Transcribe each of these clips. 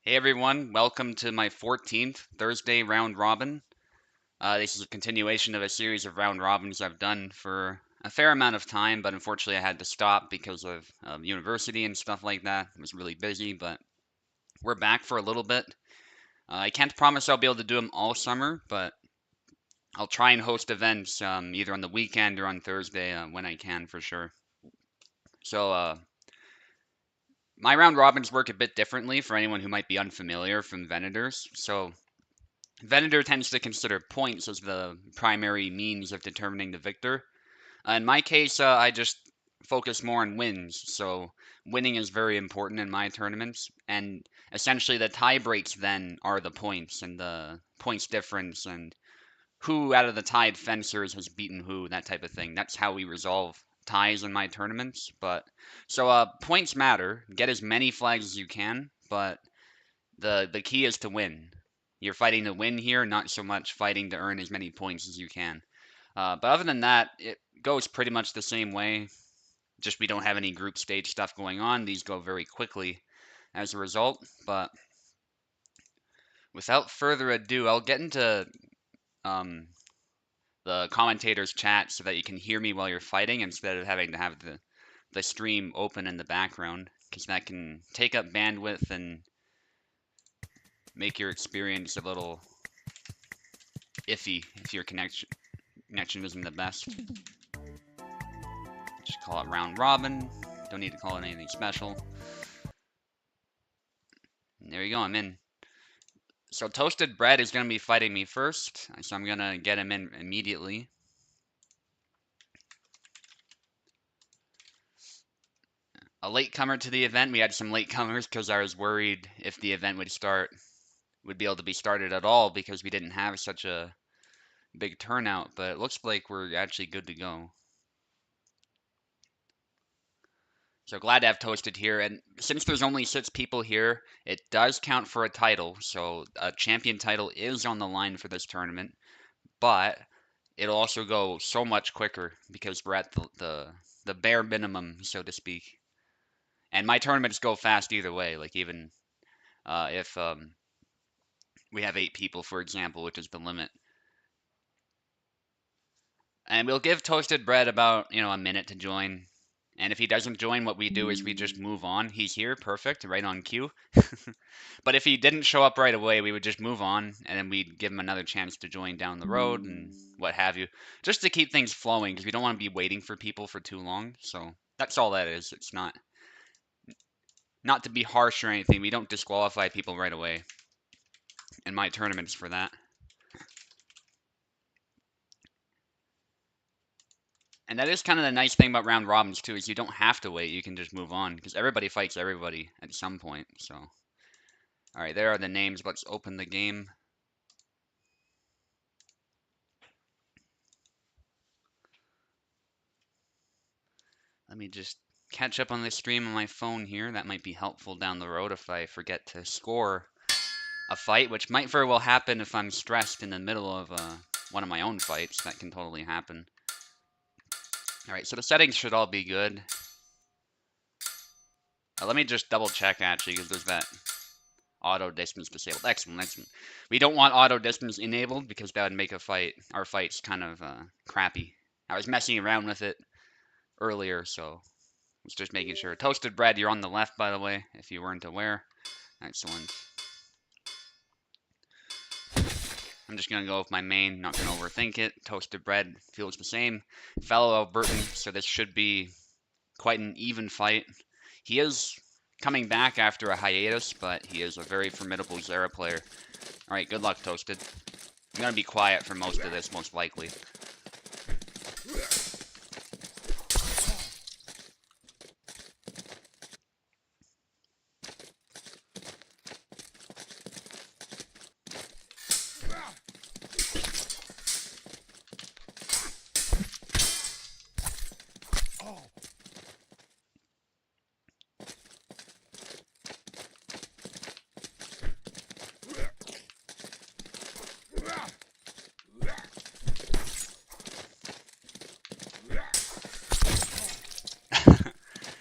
Hey everyone, welcome to my 14th Thursday round robin. This is a continuation of a series of round robins I've done for a fair amount of time, but unfortunately I had to stop because of university and stuff like that. I was really busy, but we're back for a little bit. I can't promise I'll be able to do them all summer, but I'll try and host events either on the weekend or on Thursday when I can for sure. So, my round robins work a bit differently for anyone who might be unfamiliar from Venators. So, Venator tends to consider points as the primary means of determining the victor. In my case, I just focus more on wins, so winning is very important in my tournaments, and essentially the tie breaks then are the points and the points difference and who out of the tied fencers has beaten who, that type of thing. That's how we resolve ties in my tournaments. But so points matter. Get as many flags as you can, but the key is to win. You're fighting to win here, not so much fighting to earn as many points as you can. But other than that, it goes pretty much the same way. Just we don't have any group stage stuff going on. These go very quickly as a result. But without further ado, I'll get into um, the commentators chat so that you can hear me while you're fighting instead of having to have the stream open in the background, because that can take up bandwidth and make your experience a little iffy if your connection isn't the best. Just call it round robin. Don't need to call it anything special. And there you go, I'm in. So Toasted Bread is going to be fighting me first, so I'm going to get him in immediately. A latecomer to the event. We had some latecomers because I was worried if the event would be able to be started at all because we didn't have such a big turnout, but it looks like we're actually good to go. So glad to have Toasted here, and since there's only 6 people here, it does count for a title, so a champion title is on the line for this tournament, but it'll also go so much quicker because we're at the bare minimum, so to speak. And my tournaments go fast either way, like even if we have 8 people, for example, which is the limit. And we'll give Toasted Bread about, a minute to join. And if he doesn't join, what we do is we just move on. He's here, perfect, right on cue. But if he didn't show up right away, we would just move on, and then we'd give him another chance to join down the road and what have you, just to keep things flowing, because we don't want to be waiting for people for too long. So that's all that is. It's not to be harsh or anything. We don't disqualify people right away in my tournaments for that. And that is kind of the nice thing about round robins too, is you don't have to wait. You can just move on because everybody fights everybody at some point. So, all right, there are the names. Let's open the game. Let me just catch up on the stream on my phone here. That might be helpful down the road if I forget to score a fight, which might very well happen if I'm stressed in the middle of one of my own fights. That can totally happen. All right, so the settings should all be good. Let me just double check actually, because there's that auto distance disabled. Excellent, excellent. We don't want auto distance enabled because that would make our fights kind of crappy. I was messing around with it earlier, so it's just making sure. Toasted Bread, you're on the left, by the way, if you weren't aware. Excellent. I'm just going to go with my main, not going to overthink it. Toasted Bread feels the same. Fellow Albertan, so this should be quite an even fight. He is coming back after a hiatus, but he is a very formidable Zera player. Alright, good luck, Toasted. I'm going to be quiet for most of this, most likely.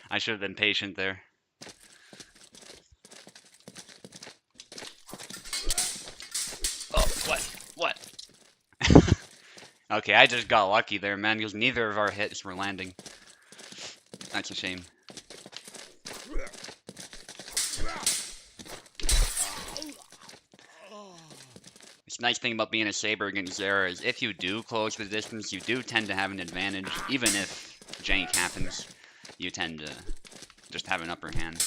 I should have been patient there. Okay, I just got lucky there, man, because neither of our hits were landing. That's a shame. This nice thing about being a Saber against Zera is if you do close the distance, you do tend to have an advantage. Even if jank happens, you tend to just have an upper hand.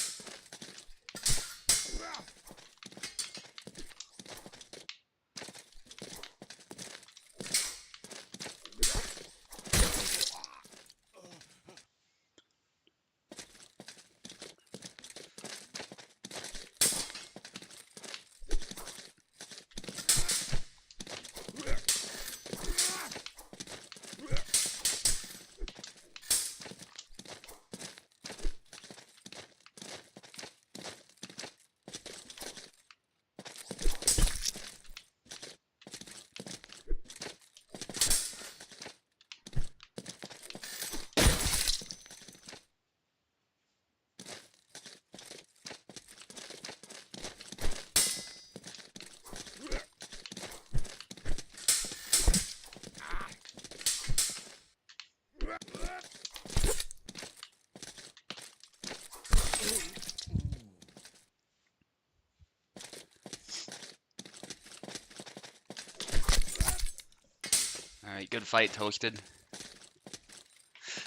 Alright, good fight, Toasted.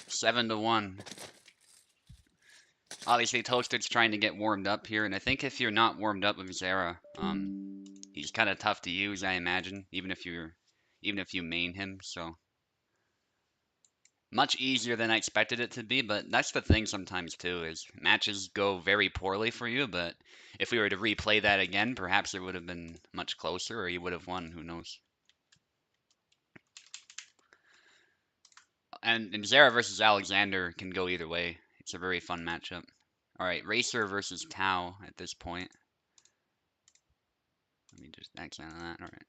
7-1. Obviously, Toasted's trying to get warmed up here, and I think if you're not warmed up with Zera, he's kind of tough to use, I imagine, even if you main him, so. Much easier than I expected it to be, but that's the thing sometimes too, is matches go very poorly for you, but if we were to replay that again, perhaps it would have been much closer, or you would have won, who knows. And Zera versus Alexander can go either way. It's a very fun matchup. Alright, Racer versus Tau at this point. Let me just X out of that, alright.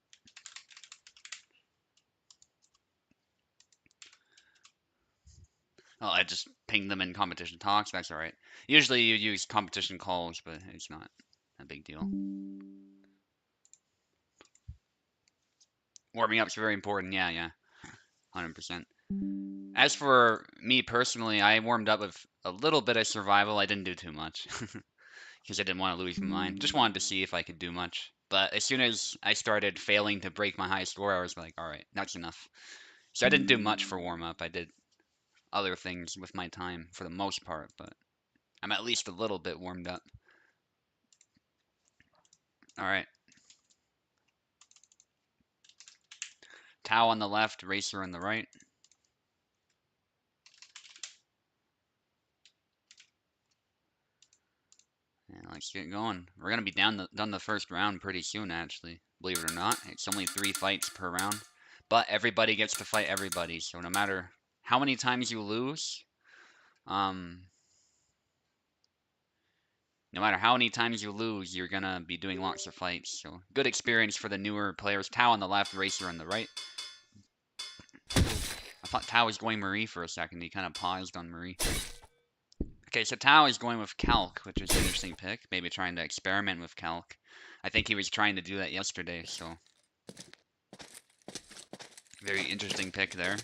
Oh, I just pinged them in competition talks, that's alright. Usually you use competition calls, but it's not a big deal. Warming up's very important, yeah. 100%. As for me personally, I warmed up with a little bit of survival. I didn't do too much because I didn't want to lose my mind. Just wanted to see if I could do much. But as soon as I started failing to break my high score, I was like, all right, that's enough. So I didn't do much for warm up. I did other things with my time for the most part, but I'm at least a little bit warmed up. All right. Tau on the left, Racer on the right. And let's get going. We're going to be done the first round pretty soon, actually. Believe it or not. It's only 3 fights per round. But everybody gets to fight everybody. So no matter how many times you lose, no matter how many times you lose, you're going to be doing lots of fights. So good experience for the newer players. Tau on the left, Racer on the right. I thought Tau was going Marie for a second. He kind of paused on Marie. Okay, so Tau is going with Calc, which is an interesting pick. Maybe trying to experiment with Calc. I think he was trying to do that yesterday, so. Very interesting pick there.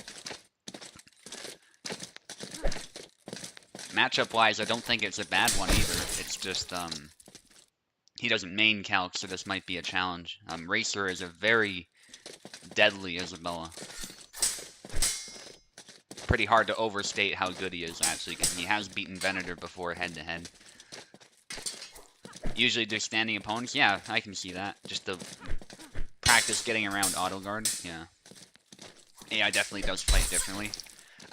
Matchup-wise, I don't think it's a bad one either. It's just, he doesn't main Calc, so this might be a challenge. Racer is a very deadly Isabella. Pretty hard to overstate how good he is, actually, because he has beaten Venator before head-to-head. Usually do standing opponents? Yeah, I can see that. Just to practice getting around auto guard, yeah. AI definitely does fight differently.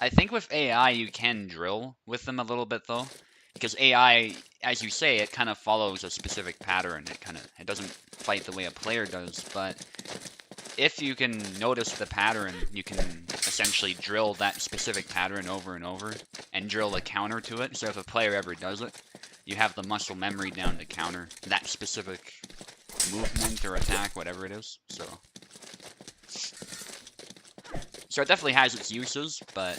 I think with AI, you can drill with them a little bit, though. Because AI, as you say, it kind of follows a specific pattern. It doesn't fight the way a player does, but if you can notice the pattern, you can essentially drill that specific pattern over and over and drill a counter to it. So if a player ever does it, you have the muscle memory down to counter that specific movement or attack, whatever it is. So it definitely has its uses, but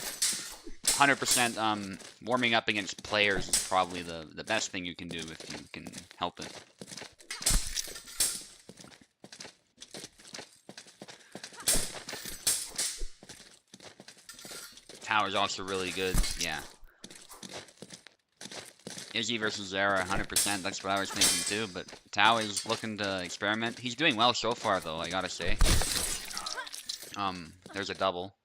100% warming up against players is probably the best thing you can do if you can help it. Tao is also really good. Yeah. Izzy versus Zara, 100%. That's what I was thinking too. But Tao is looking to experiment. He's doing well so far, though, I gotta say. There's a double.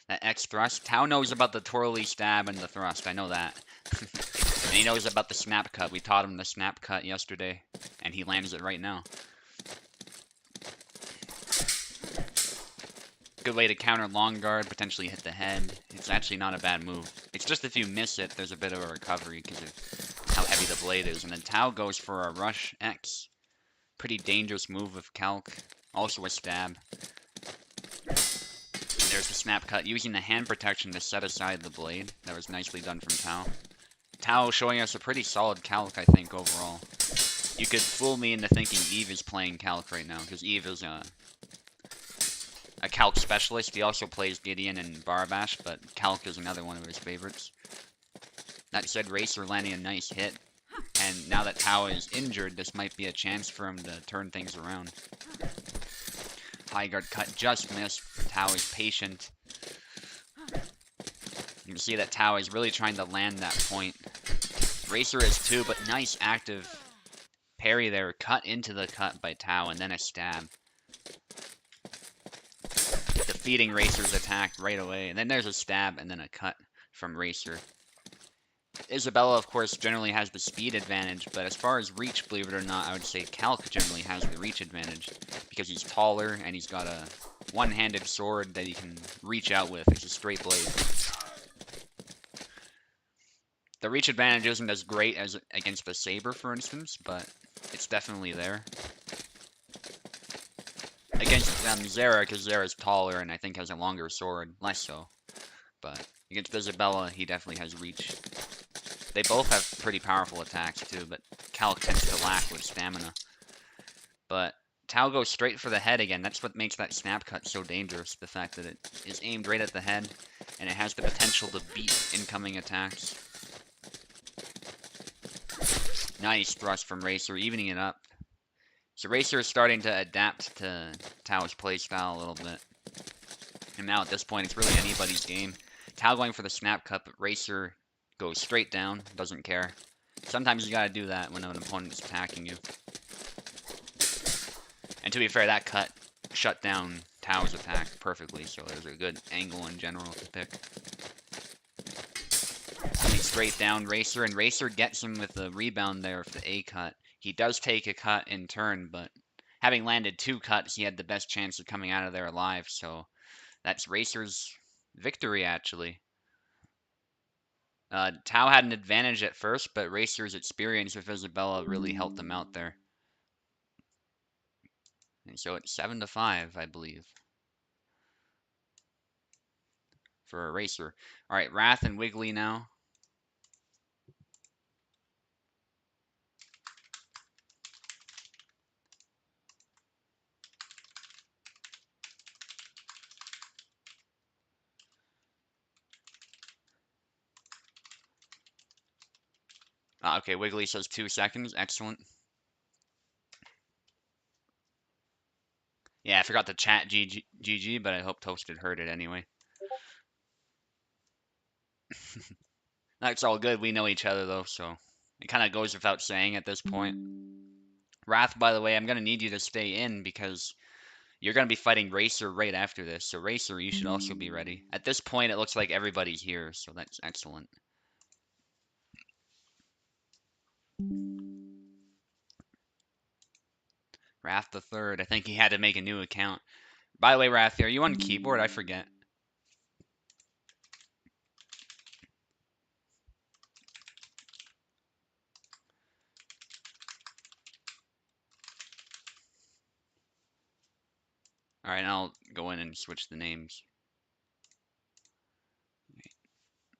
That X thrust. Tao knows about the twirly stab and the thrust. I know that. And he knows about the snap cut. We taught him the snap cut yesterday, and he lands it right now. Good way to counter long guard, potentially hit the head. It's actually not a bad move. It's just if you miss it, there's a bit of a recovery because of how heavy the blade is. And then Tao goes for a rush X. Pretty dangerous move of calc. Also a stab. And there's the snap cut, using the hand protection to set aside the blade. That was nicely done from Tao. Tao showing us a pretty solid calc, I think, overall. You could fool me into thinking Eve is playing calc right now, because Eve is a calc specialist. He also plays Gideon and Barbash, but calc is another one of his favorites. That said, Racer landing a nice hit, and now that Tao is injured, this might be a chance for him to turn things around. High guard cut just missed. Tao is patient. You can see that Tao is really trying to land that point. Racer is too, but nice active parry there. Cut into the cut by Tao, and then a stab. Defeating Racer's attack right away. And then there's a stab, and then a cut from Racer. Isabella, of course, generally has the speed advantage, but as far as reach, believe it or not, I would say Calc generally has the reach advantage. Because he's taller, and he's got a one-handed sword that he can reach out with. It's a straight blade. The reach advantage isn't as great as against the Saber, for instance, but it's definitely there. Against Zara, because Zara's taller and I think has a longer sword, less so. But against Isabella, he definitely has reach. They both have pretty powerful attacks too, but Calc tends to lack with stamina. But Tao goes straight for the head again. That's what makes that snap cut so dangerous, the fact that it is aimed right at the head, and it has the potential to beat incoming attacks. Nice thrust from Racer, evening it up. So Racer is starting to adapt to Tao's playstyle a little bit. And now at this point, it's really anybody's game. Tao going for the snap cut, but Racer goes straight down, doesn't care. Sometimes you gotta do that when an opponent is attacking you. And to be fair, that cut shut down Tao's attack perfectly, so there's a good angle in general to pick. Coming straight down Racer, and Racer gets him with the rebound there for the A cut. He does take a cut in turn, but having landed 2 cuts, he had the best chance of coming out of there alive, so that's Racer's victory, actually. Tao had an advantage at first, but Racer's experience with Isabella really helped him out there. And so it's 7-5, I believe, for a Racer. Alright, Wrath and Wiggly now. Okay, Wiggly says 2 seconds. Excellent. Yeah, I forgot to chat GG, but I hope Toasted heard it anyway. That's all good. We know each other, though, so it kind of goes without saying at this point. Wrath, by the way, I'm going to need you to stay in because you're going to be fighting Racer right after this. So, Racer, you should also be ready. At this point, it looks like everybody's here, so that's excellent. Wrath the Third. I think he had to make a new account. By the way, Wrath, are you on keyboard? I forget. Alright, I'll go in and switch the names.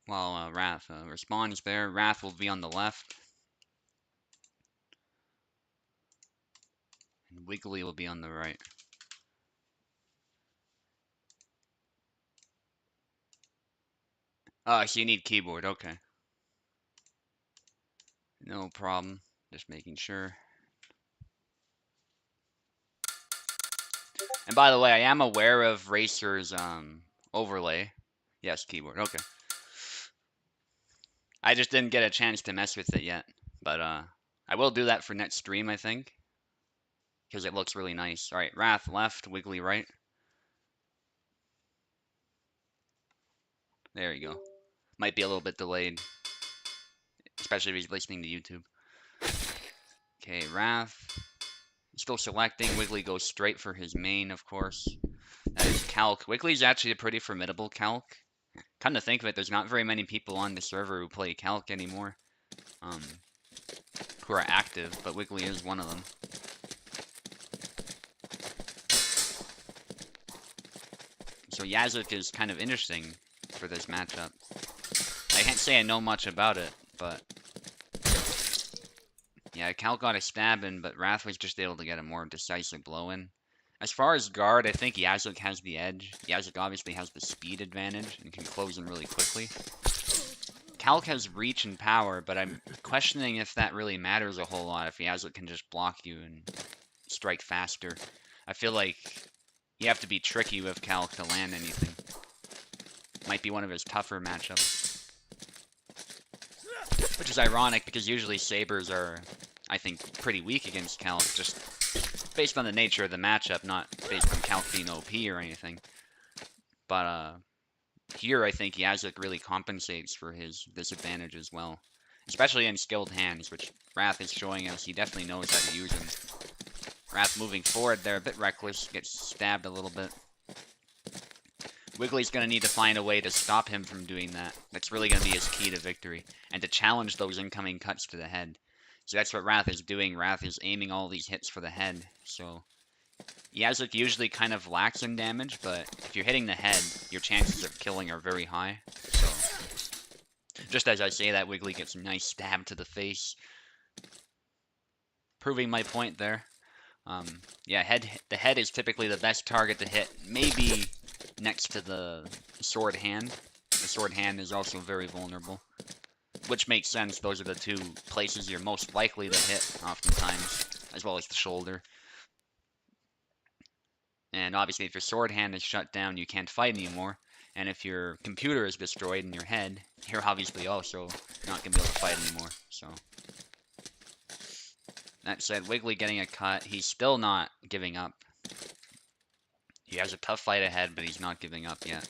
While Wrath responds there, Wrath will be on the left. And Wiggly will be on the right. Oh, so you need keyboard, okay. No problem. Just making sure. And by the way, I am aware of Racer's overlay. Yes, keyboard. Okay. I just didn't get a chance to mess with it yet, but I will do that for next stream, I think, because it looks really nice. All right, Wrath left, Wiggly right. There you go. Might be a little bit delayed, especially if he's listening to YouTube. Okay, Wrath. Still selecting. Wiggly goes straight for his main, of course. That is Calc. Wiggly's actually a pretty formidable Calc. Come to think of it, there's not very many people on the server who play Calc anymore, who are active, but Wiggly is one of them. So Yazuk is kind of interesting for this matchup. I can't say I know much about it, but yeah, Cal got a stab in, but Wrath was just able to get a more decisive blow in. As far as guard, I think Yazuk has the edge. Yazuk obviously has the speed advantage and can close in really quickly. Calc has reach and power, but I'm questioning if that really matters a whole lot, if Yazuk can just block you and strike faster. I feel like you have to be tricky with Calc to land anything. Might be one of his tougher matchups. Which is ironic, because usually Sabers are, I think, pretty weak against Calc, just based on the nature of the matchup, not based on Calc being OP or anything. But here I think Yazuk really compensates for his disadvantage as well. Especially in skilled hands, which Wrath is showing us he definitely knows how to use them. Wrath moving forward there, a bit reckless, gets stabbed a little bit. Wiggly's going to need to find a way to stop him from doing that. That's really going to be his key to victory, and to challenge those incoming cuts to the head. So that's what Wrath is doing. Wrath is aiming all these hits for the head. So Yazuk usually kind of lacks in damage, but if you're hitting the head, your chances of killing are very high. So just as I say that, Wiggly gets a nice stab to the face. Proving my point there. Yeah, the head is typically the best target to hit. Maybe next to the sword hand. The sword hand is also very vulnerable. Which makes sense. Those are the two places you're most likely to hit, oftentimes. As well as the shoulder. And obviously, if your sword hand is shut down, you can't fight anymore. And if your computer is destroyed in your head, you're obviously also not going to be able to fight anymore. So that said, Wiggly getting a cut. He's still not giving up. He has a tough fight ahead, but he's not giving up yet.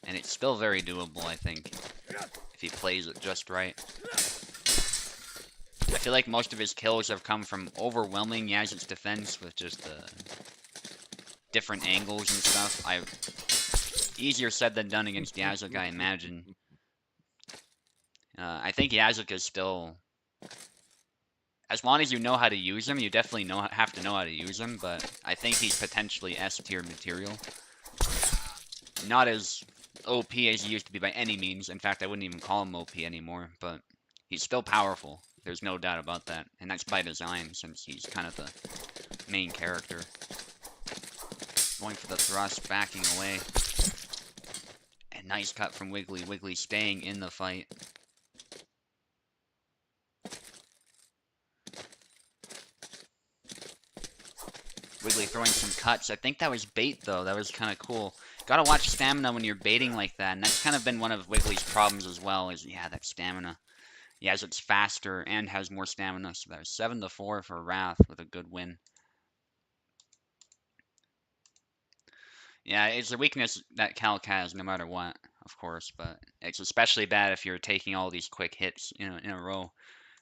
And it's still very doable, I think, if he plays it just right. I feel like most of his kills have come from overwhelming Yazuk's defense with just different angles and stuff. Easier said than done against Yazuk, I imagine. I think Yazuk is still... As long as you know how to use him, you definitely have to know how to use him, but I think he's potentially S-tier material. Not as OP as he used to be by any means. In fact, I wouldn't even call him OP anymore, but he's still powerful. There's no doubt about that, and that's by design, since he's kind of the main character. Going for the thrust, backing away. And nice cut from Wiggly. Wiggly staying in the fight. Wiggly throwing some cuts. I think that was bait, though. That was kind of cool. Gotta watch stamina when you're baiting like that, and that's kind of been one of Wiggly's problems as well, is, yeah, that stamina. Yeah, so it's faster and has more stamina, so that was 7-4 for Wrath with a good win. Yeah, it's a weakness that Calc has no matter what, of course, but it's especially bad if you're taking all these quick hits in a row.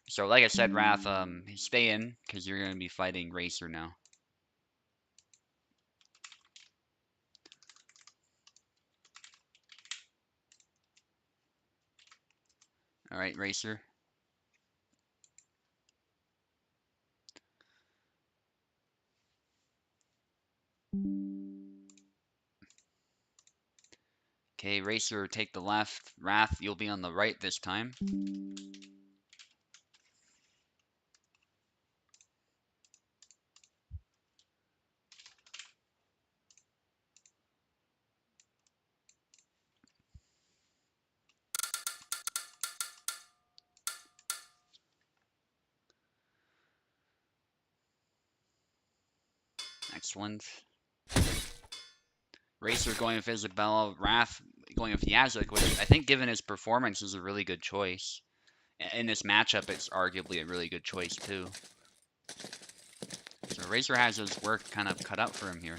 So like I said, Wrath, stay in, because you're going to be fighting Racer now. Alright, Racer. Okay, Racer, take the left. Wrath, you'll be on the right this time. Excellent. Racer going with Isabella, Wrath going with Yazik, which I think, given his performance, is a really good choice. In this matchup, it's arguably a really good choice too. So Racer has his work kind of cut out for him here.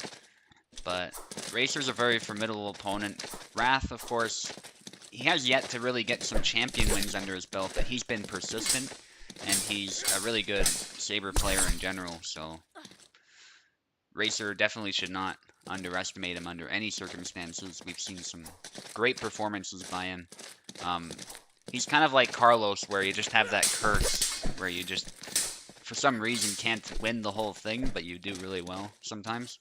But Racer's a very formidable opponent. Wrath, of course, he has yet to really get some champion wins under his belt, but he's been persistent, and he's a really good Saber player in general, so Racer definitely should not underestimate him under any circumstances. We've seen some great performances by him. He's kind of like Carlos, where you just have that curse, where you just, for some reason, can't win the whole thing, but you do really well sometimes.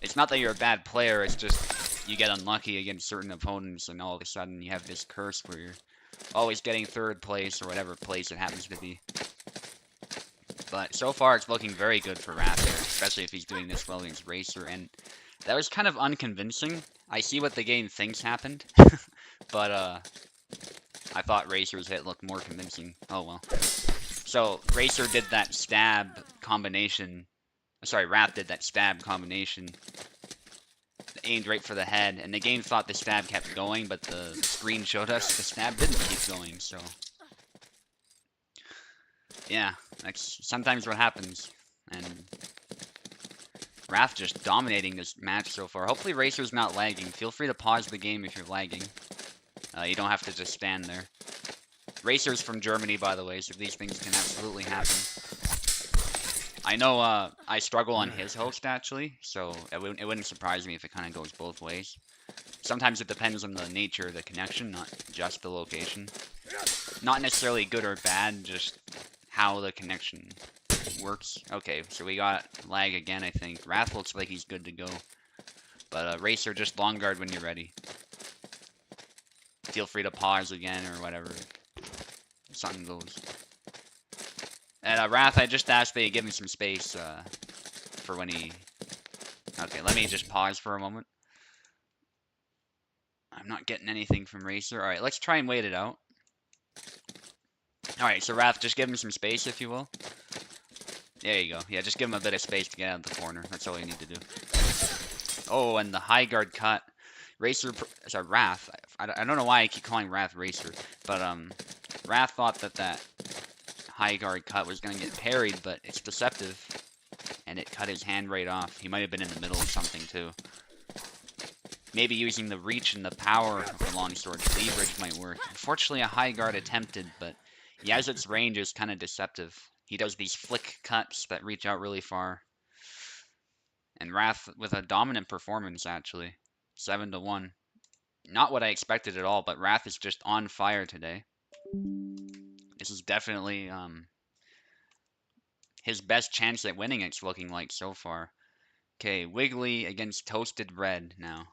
It's not that you're a bad player, it's just you get unlucky against certain opponents, and all of a sudden you have this curse where you're always getting third place, or whatever place it happens to be. But so far, it's looking very good for Wrath here, especially if he's doing this well against Racer, and that was kind of unconvincing. I see what the game thinks happened, but I thought Racer's hit looked more convincing. Oh well. So Racer did that stab combination. Sorry, Wrath did that stab combination. Aimed right for the head, and the game thought the stab kept going, but the screen showed us the stab didn't keep going, so yeah, that's sometimes what happens. And Wrath just dominating this match so far. Hopefully Racer's not lagging. Feel free to pause the game if you're lagging. You don't have to just stand there. Racer's from Germany, by the way, so these things can absolutely happen. I know I struggle on his host, actually, so it wouldn't surprise me if it kind of goes both ways. Sometimes it depends on the nature of the connection, not just the location. Not necessarily good or bad, just how the connection works. Okay, so we got lag again, I think. Wrath looks like he's good to go. But Racer, just long guard when you're ready. Feel free to pause again or whatever. Something goes. And Wrath, I just asked that you give him some space for when he... Okay, let me just pause for a moment. I'm not getting anything from Racer. Alright, let's try and wait it out. Alright, so Wrath, just give him some space, if you will. There you go. Yeah, just give him a bit of space to get out of the corner. That's all you need to do. Oh, and the high guard cut. Racer... Sorry, Wrath. I don't know why I keep calling Wrath Racer. But, Wrath thought that high guard cut was going to get parried, but it's deceptive. And it cut his hand right off. He might have been in the middle of something, too. Maybe using the reach and the power of the longsword leverage might work. Unfortunately, a high guard attempted, but Yazit's range is kind of deceptive. He does these flick cuts that reach out really far. And Wrath with a dominant performance, actually. 7-1. Not what I expected at all, but Wrath is just on fire today. This is definitely his best chance at winning, it's looking like so far. Okay, Wiggly against Toasted Red now.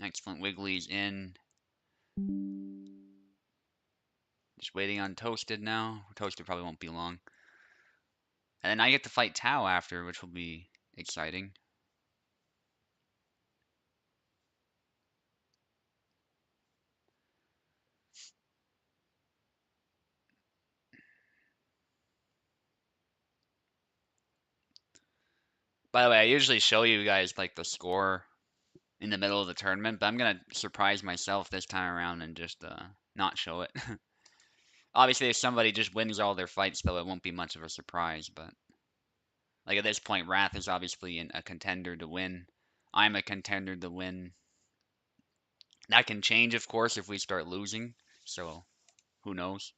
Excellent. Wiggly's in. Just waiting on Toasted now. Toasted probably won't be long. And then I get to fight Tao after, which will be exciting. By the way, I usually show you guys like the score in the middle of the tournament, but I'm gonna surprise myself this time around and just not show it. Obviously, if somebody just wins all their fights, though, it won't be much of a surprise, but like at this point, Wrath is obviously a contender to win. I'm a contender to win. That can change, of course, if we start losing, so who knows.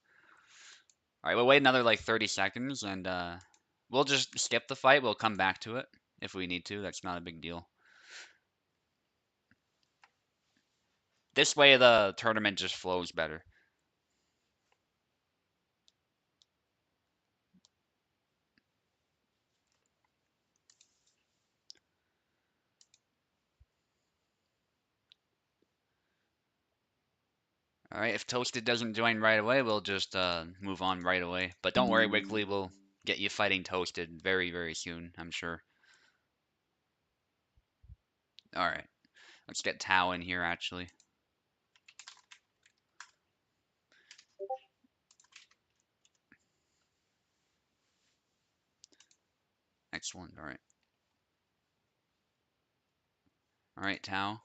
Alright, we'll wait another like 30 seconds, and we'll just skip the fight. We'll come back to it if we need to. That's not a big deal. This way, the tournament just flows better. Alright, if Toasted doesn't join right away, we'll just move on right away. But don't worry, Wiggly will get you fighting Toasted very, very soon, I'm sure. Alright, let's get Tao in here, actually. Excellent, alright. Alright, Tao.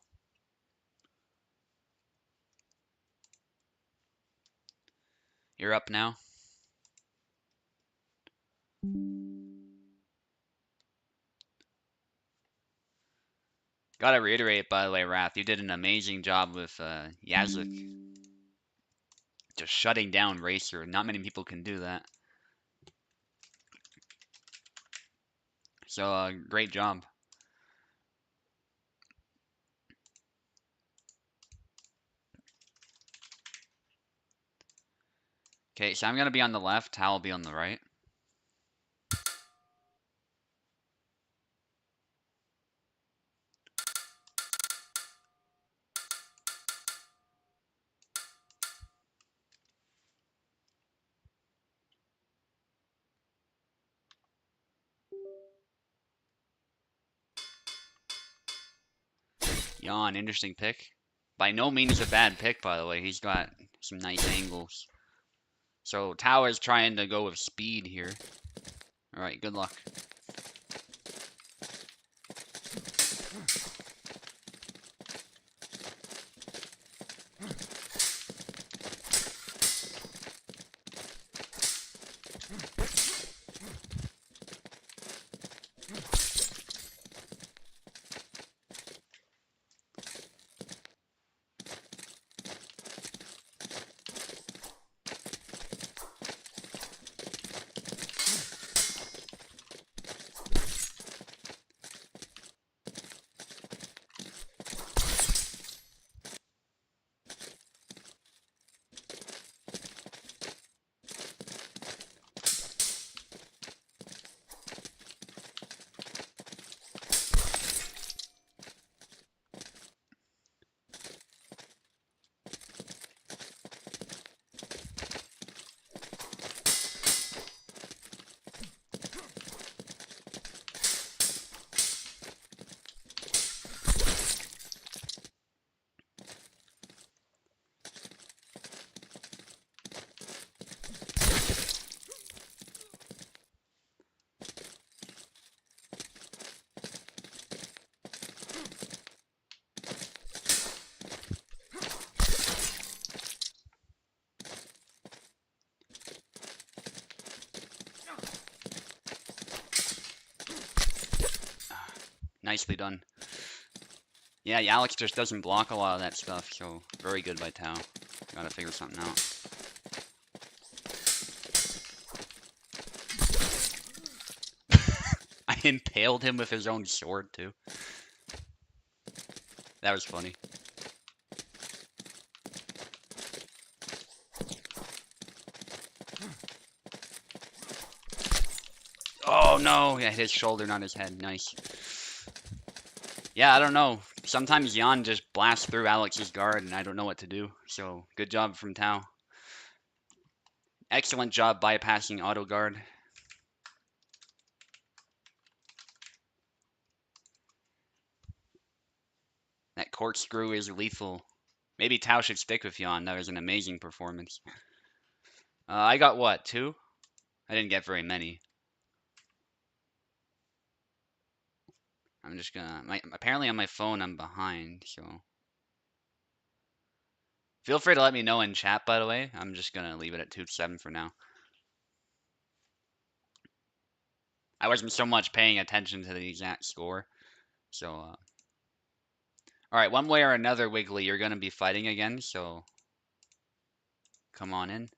You're up now. Gotta reiterate, by the way, Wrath, you did an amazing job with Yazlik. Just shutting down Racer. Not many people can do that. So, great job. Okay, so I'm gonna be on the left, Tao will be on the right. Yawn, interesting pick. By no means a bad pick, by the way. He's got some nice angles. So Tao is trying to go with speed here. Alright, good luck. Nicely done. Yeah, Alex just doesn't block a lot of that stuff, so very good by Tao. Gotta figure something out. I impaled him with his own sword, too. That was funny. Oh no! Yeah, hit his shoulder, not his head. Nice. Yeah, I don't know. Sometimes Yan just blasts through Alex's guard, and I don't know what to do. So, good job from Tao. Excellent job bypassing auto guard. That corkscrew is lethal. Maybe Tao should stick with Yan. That was an amazing performance. I got what, 2? I didn't get very many. I'm just gonna... apparently on my phone I'm behind, so... Feel free to let me know in chat, by the way. I'm just gonna leave it at 2-7 for now. I wasn't so much paying attention to the exact score. So, alright, one way or another, Wiggly, you're gonna be fighting again, so... Come on in.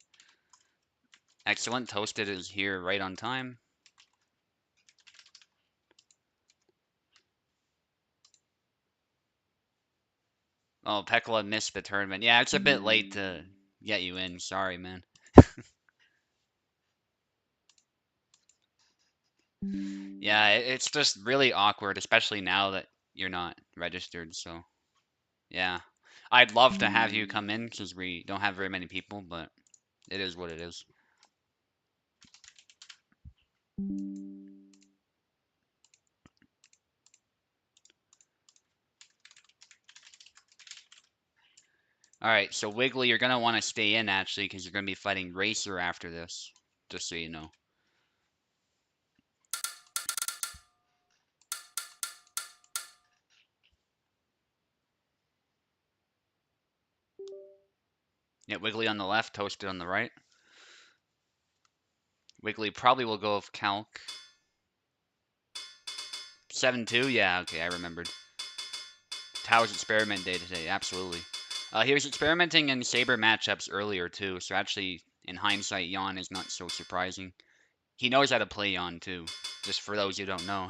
Excellent. Toasted is here right on time. Oh, Pekla missed the tournament. Yeah, it's a bit late to get you in. Sorry, man. Yeah, it's just really awkward, especially now that you're not registered, so... Yeah. I'd love to have you come in because we don't have very many people, but it is what it is. All right, so Wiggly, you're gonna want to stay in actually because you're gonna be fighting Racer after this, just so you know. Yeah, Wiggly on the left, Toasted on the right. Wiggly probably will go with Calc. 7-2, yeah, okay, I remembered. Towers experiment day today, absolutely. He was experimenting in Saber matchups earlier too, so actually, in hindsight, Yawn is not so surprising. He knows how to play Yawn too, just for those who don't know.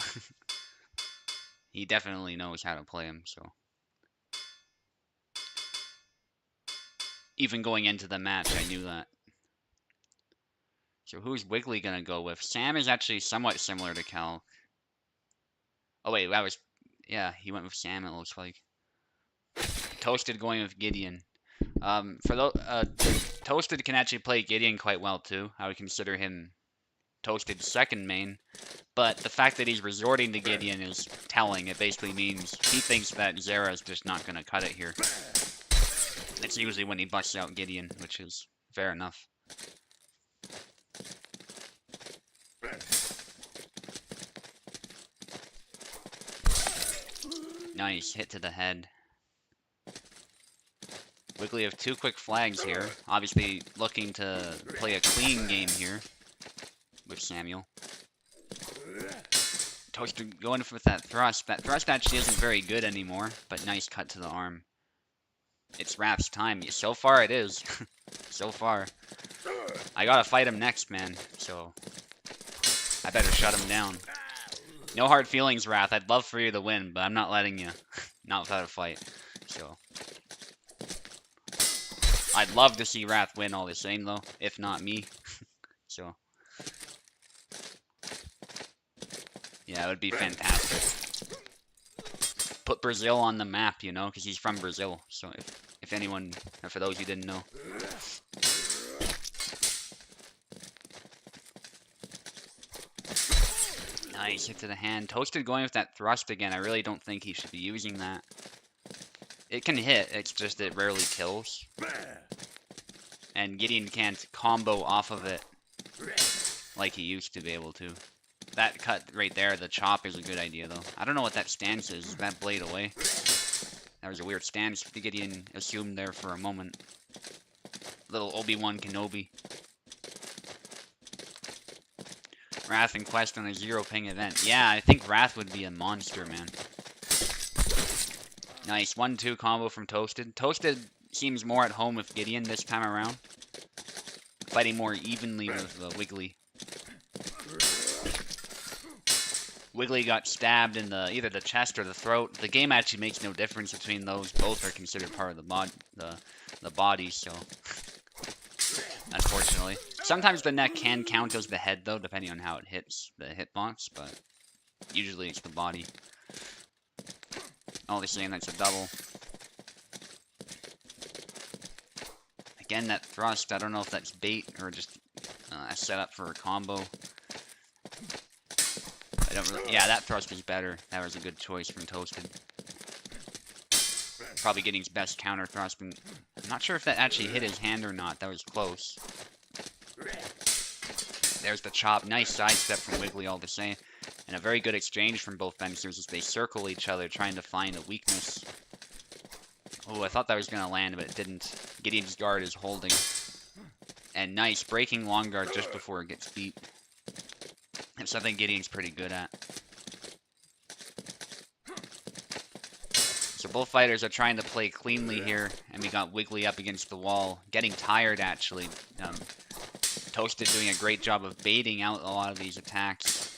He definitely knows how to play him, so. Even going into the match, I knew that. So who's Wiggly gonna go with? Sam is actually somewhat similar to Cal. Oh wait, that was, yeah, he went with Sam, it looks like. Toasted going with Gideon. Toasted can actually play Gideon quite well too. I would consider him Toasted's second main, but the fact that he's resorting to Gideon is telling. It basically means he thinks that Zera is just not gonna cut it here. It's usually when he busts out Gideon, which is fair enough. Nice, hit to the head. Wiggly have 2 quick flags here. Obviously looking to play a clean game here with Samuel. Toaster going with that thrust. That thrust actually isn't very good anymore, but nice cut to the arm. It's Raph's time. So far it is. So far. I gotta fight him next, man. So I better shut him down. No hard feelings, Wrath. I'd love for you to win, but I'm not letting you. Not without a fight. So I'd love to see Wrath win all the same, though. If not me. So yeah, it would be fantastic. Put Brazil on the map, you know, because he's from Brazil. So if anyone, for those who didn't know. Nice, hit to the hand. Toasted going with that thrust again. I really don't think he should be using that. It can hit, it's just it rarely kills. And Gideon can't combo off of it like he used to be able to. That cut right there, the chop, is a good idea, though. I don't know what that stance is. Is that blade away? That was a weird stance Gideon assumed there for a moment. Little Obi-Wan Kenobi. Wrath and Quest on a 0 ping event. Yeah, I think Wrath would be a monster, man. Nice 1-2 combo from Toasted. Toasted seems more at home with Gideon this time around. Fighting more evenly with Wiggly. Wiggly got stabbed in either the chest or the throat. The game actually makes no difference between those. Both are considered part of the body, so unfortunately. Sometimes the neck can count as the head, though, depending on how it hits the hitbox, but usually it's the body. Oh, they're saying that's a double. Again, that thrust, I don't know if that's bait or just a setup for a combo. I don't really, yeah, that thrust is better. That was a good choice from Toasted. Probably getting his best counter thrust, and I'm not sure if that actually hit his hand or not. That was close. There's the chop. Nice sidestep from Wiggly all the same. And a very good exchange from both fencers as they circle each other, trying to find a weakness. Oh, I thought that was going to land, but it didn't. Gideon's guard is holding. And nice, breaking long guard just before it gets beat. It's something Gideon's pretty good at. So both fighters are trying to play cleanly here, and we got Wiggly up against the wall. Getting tired, actually. Toasted doing a great job of baiting out a lot of these attacks.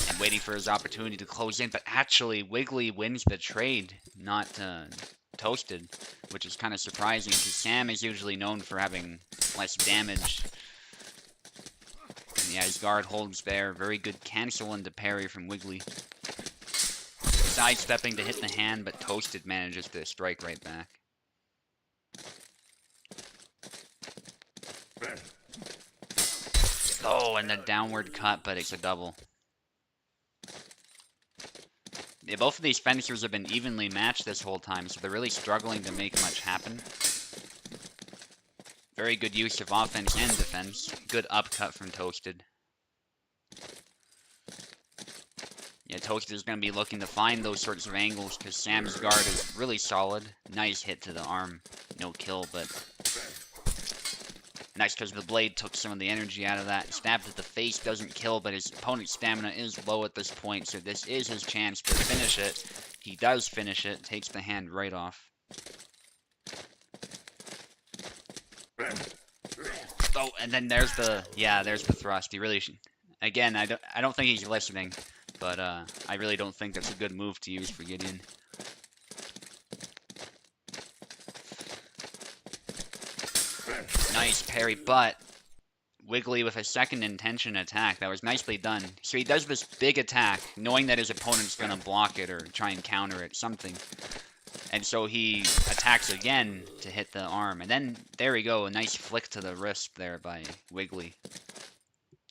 And waiting for his opportunity to close in, but actually Wiggly wins the trade, not Toasted, which is kind of surprising because Sam is usually known for having less damage. And yeah, his guard holds there. Very good cancel into parry from Wiggly. Sidestepping to hit the hand, but Toasted manages to strike right back. Oh, and the downward cut, but it's a double. Yeah, both of these fencers have been evenly matched this whole time, so they're really struggling to make much happen. Very good use of offense and defense. Good upcut from Toasted. Yeah, Toasted's going to be looking to find those sorts of angles because Sam's guard is really solid. Nice hit to the arm. No kill, but nice because the blade took some of the energy out of that. Stab to the face doesn't kill, but his opponent's stamina is low at this point, so this is his chance to finish it. He does finish it, takes the hand right off. Oh, and then there's the, yeah, there's the thrust. He really, again, I don't think he's listening, but I really don't think that's a good move to use for Gideon. Nice parry, but Wiggly with a second intention attack. That was nicely done. So he does this big attack, knowing that his opponent's going to block it or try and counter it, something. And so he attacks again to hit the arm. And then, there we go, a nice flick to the wrist there by Wiggly.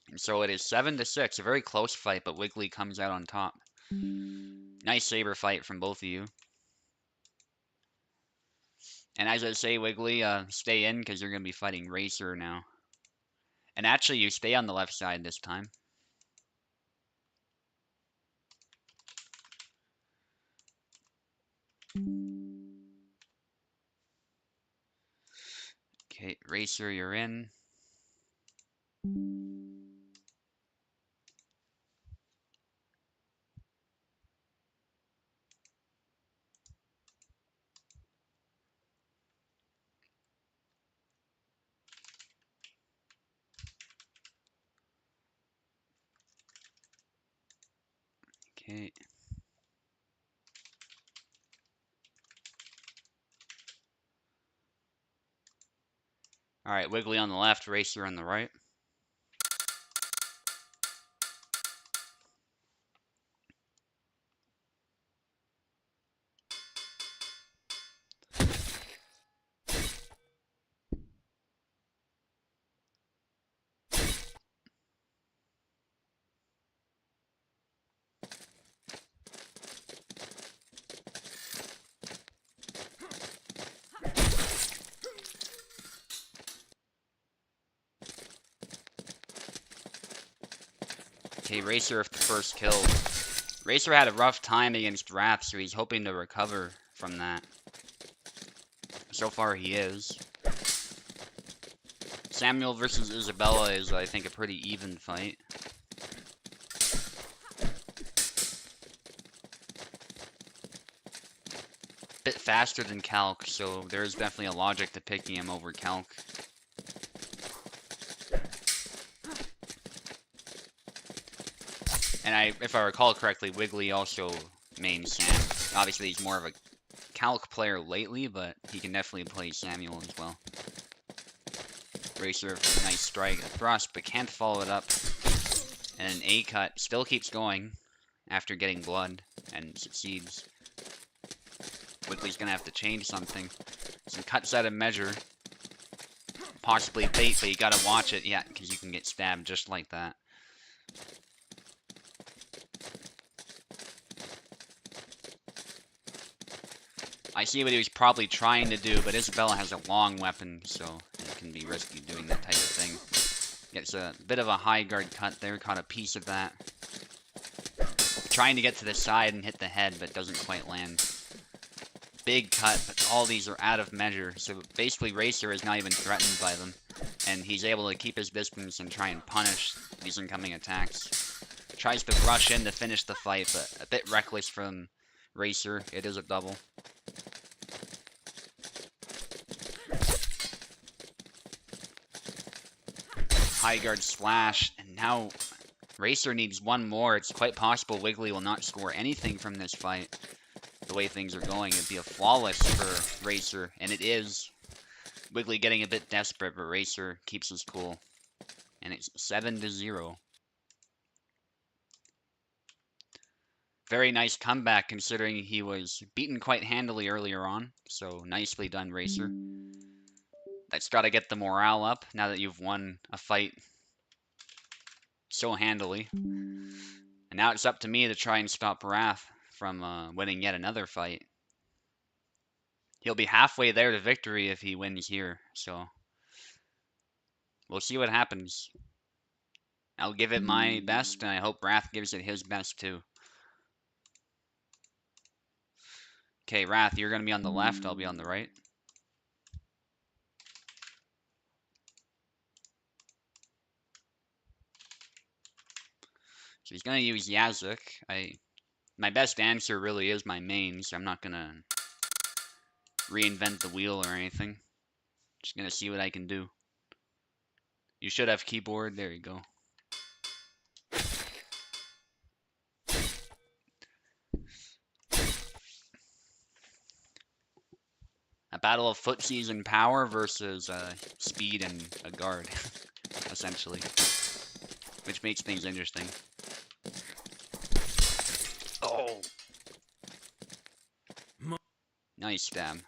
And so it is 7-6, a very close fight, but Wiggly comes out on top. Nice saber fight from both of you. And as I say, Wiggly, stay in because you're going to be fighting Racer now. And actually, you stay on the left side this time. Okay, Racer, you're in. Okay. Alright, Wiggly on the left, Racer on the right. Okay, Racer with the first kill. Racer had a rough time against Wrath, so he's hoping to recover from that. So far, he is. Samuel versus Isabella is, I think, a pretty even fight. Bit faster than Calc, so there's definitely a logic to picking him over Calc. And if I recall correctly, Wiggly also mains Sam. Obviously, he's more of a Calc player lately, but he can definitely play Samuel as well. Racer, nice strike, a thrust, but can't follow it up. And an A-cut still keeps going after getting blood and succeeds. Wiggly's gonna have to change something. Some cuts out of measure. Possibly bait, but you gotta watch it, yeah, because you can get stabbed just like that. I see what he was probably trying to do, but Isabella has a long weapon, so it can be risky doing that type of thing. Gets a bit of a high guard cut there, caught a piece of that. Trying to get to the side and hit the head, but doesn't quite land. Big cut, but all these are out of measure, so basically Racer is not even threatened by them, and he's able to keep his distance and try and punish these incoming attacks. Tries to rush in to finish the fight, but a bit reckless from Racer. It is a double. High guard slash, and now Racer needs one more. It's quite possible Wiggly will not score anything from this fight. The way things are going, it'd be a flawless for Racer, and it is. Wiggly getting a bit desperate, but Racer keeps his cool. And it's 7-0. Very nice comeback considering he was beaten quite handily earlier on. So nicely done, Racer. That's got to get the morale up now that you've won a fight so handily. And now it's up to me to try and stop Wrath from winning yet another fight. He'll be halfway there to victory if he wins here, so we'll see what happens. I'll give it my best, and I hope Wrath gives it his best too. Okay, Wrath, you're going to be on the left, I'll be on the right. So he's going to use Yazuk. My best answer really is my main, so I'm not going to reinvent the wheel or anything. Just going to see what I can do. You should have keyboard. There you go. A battle of footsies and power versus speed and a guard, essentially. Which makes things interesting. Oh! Nice stab.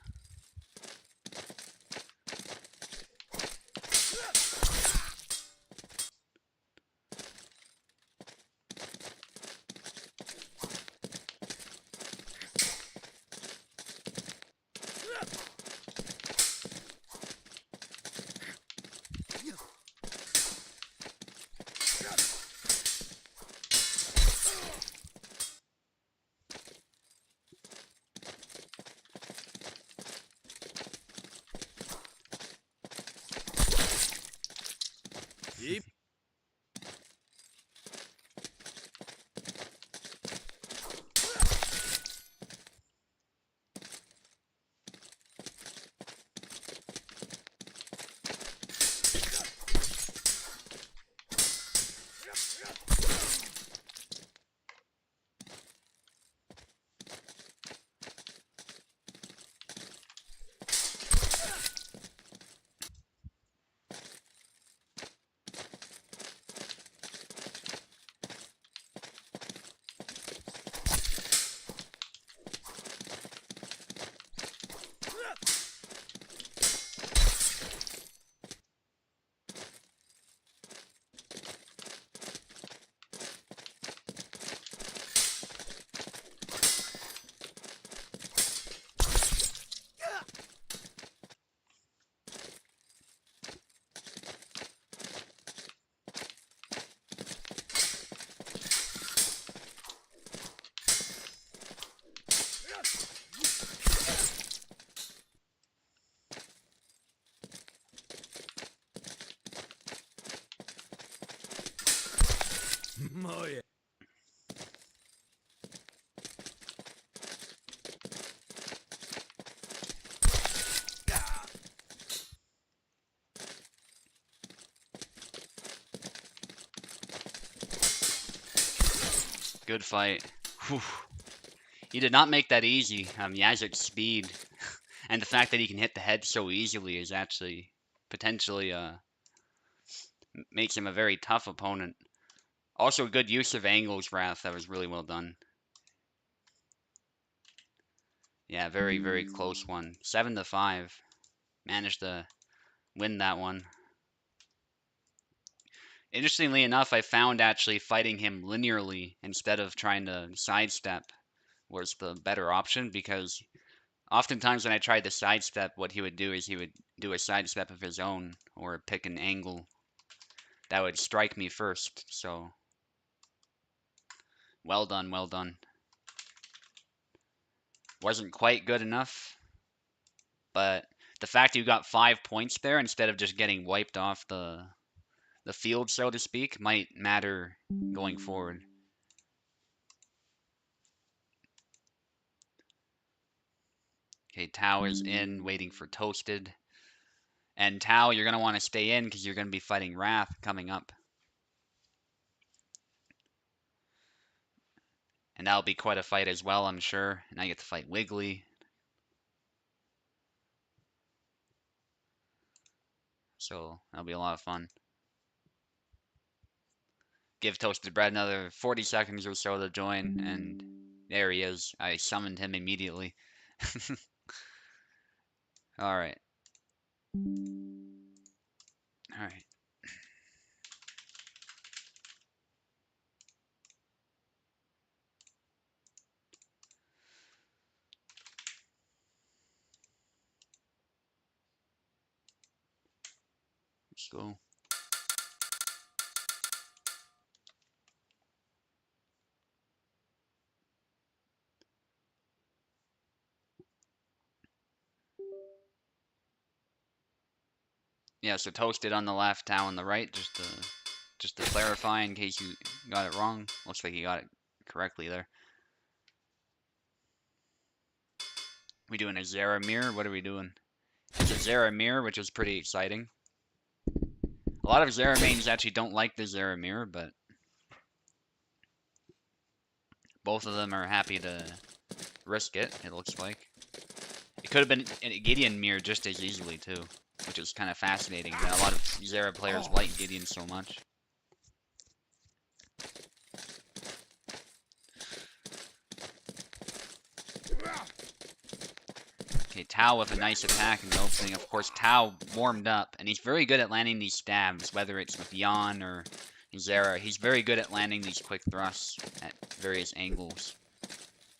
Oh, yeah. Good fight. Whew. He did not make that easy. Yazik's speed and the fact that he can hit the head so easily is actually potentially makes him a very tough opponent. Also, good use of angles, Wrath. That was really well done. Yeah, very, very close one. 7-5. Managed to win that one. Interestingly enough, I found actually fighting him linearly instead of trying to sidestep was the better option, because oftentimes when I tried to sidestep, what he would do is he would do a sidestep of his own or pick an angle that would strike me first. So, well done, well done. Wasn't quite good enough, but the fact you got 5 points there instead of just getting wiped off the field, so to speak, might matter going forward. Okay, Tau is in, waiting for Toasted. And Tau, you're going to want to stay in because you're going to be fighting Wrath coming up. And that'll be quite a fight as well, I'm sure. And I get to fight Wiggly. So that'll be a lot of fun. Give Toasted Bread another 40 seconds or so to join. And there he is. I summoned him immediately. Alright. Alright. go. Yeah, so Toasted on the left, Tao on the right, just to clarify in case you got it wrong. Looks like you got it correctly there. We doing a Zera mirror? What are we doing? It's a Zera mirror, which is pretty exciting. A lot of Zera mains actually don't like the Zera mirror, but both of them are happy to risk it, it looks like. It could have been a Gideon mirror just as easily, too, which is kind of fascinating that a lot of Zera players like Gideon so much. Okay, Tao with a nice attack in the opening. Of course, Tao warmed up, and he's very good at landing these stabs, whether it's with Yon or Zera. He's very good at landing these quick thrusts at various angles.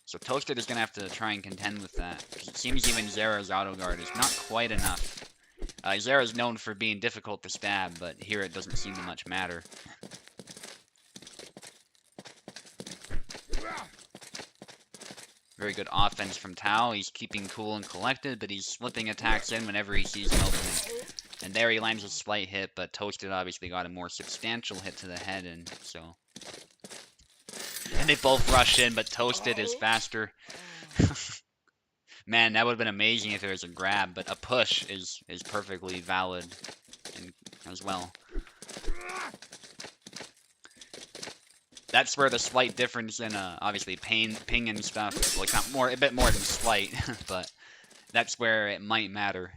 So Toasted is going to have to try and contend with that, because it seems even Zera's auto guard is not quite enough. Zera's known for being difficult to stab, but here it doesn't seem to much matter. Very good offense from Tao. He's keeping cool and collected, but he's slipping attacks in whenever he sees an opening. And there he lands a slight hit, but Toasted obviously got a more substantial hit to the head, and so... And they both rush in, but Toasted is faster. Man, that would have been amazing if there was a grab, but a push is perfectly valid as well. That's where the slight difference in obviously ping and stuff, like a bit more than slight, but that's where it might matter.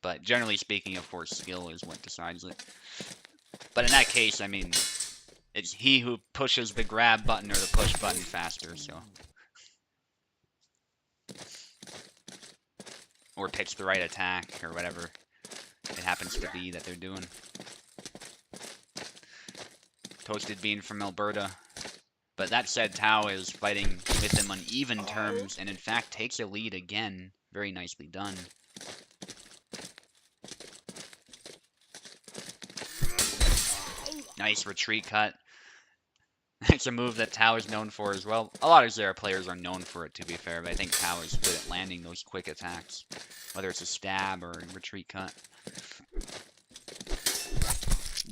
But generally speaking, of course, skill is what decides it. But in that case, I mean, it's he who pushes the grab button or the push button faster, so. Or picks the right attack, or whatever it happens to be that they're doing. Toasted being from Alberta. But that said, Tao is fighting with him on even terms, and in fact takes a lead again. Very nicely done. Nice retreat cut. It's a move that Tao is known for as well. A lot of Zera players are known for it, to be fair, but I think Tao is good at landing those quick attacks. Whether it's a stab or a retreat cut.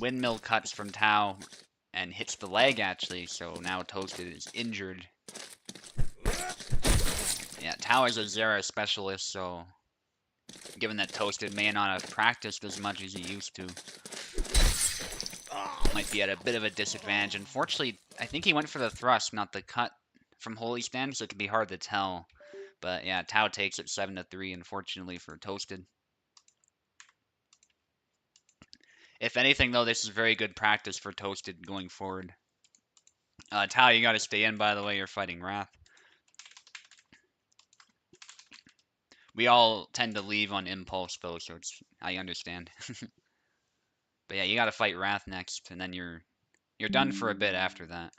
Windmill cuts from Tao and hits the leg, actually, so now Toasted is injured. Yeah, Tao is a Zera specialist, so given that Toasted may not have practiced as much as he used to, might be at a bit of a disadvantage. Unfortunately, I think he went for the thrust, not the cut from Holy Stand, so it can be hard to tell. But yeah, Tao takes it 7-3, unfortunately, for Toasted. If anything, though, this is very good practice for Toasted going forward. Tao, you gotta stay in, by the way, you're fighting Wrath. We all tend to leave on impulse, though, so I understand. But yeah, you gotta fight Wrath next, and then you're done for a bit after that.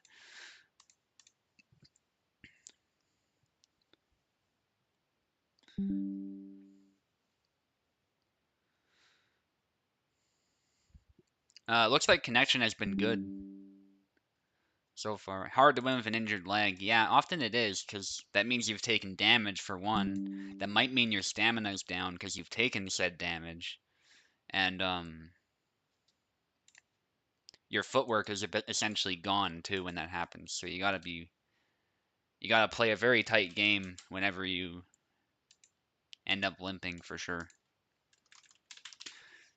Looks like connection has been good so far. Hard to win with an injured leg. Yeah, often it is, because that means you've taken damage for one. That might mean your stamina's down because you've taken said damage. And, your footwork is essentially gone, too, when that happens. So you gotta play a very tight game whenever you end up limping, for sure.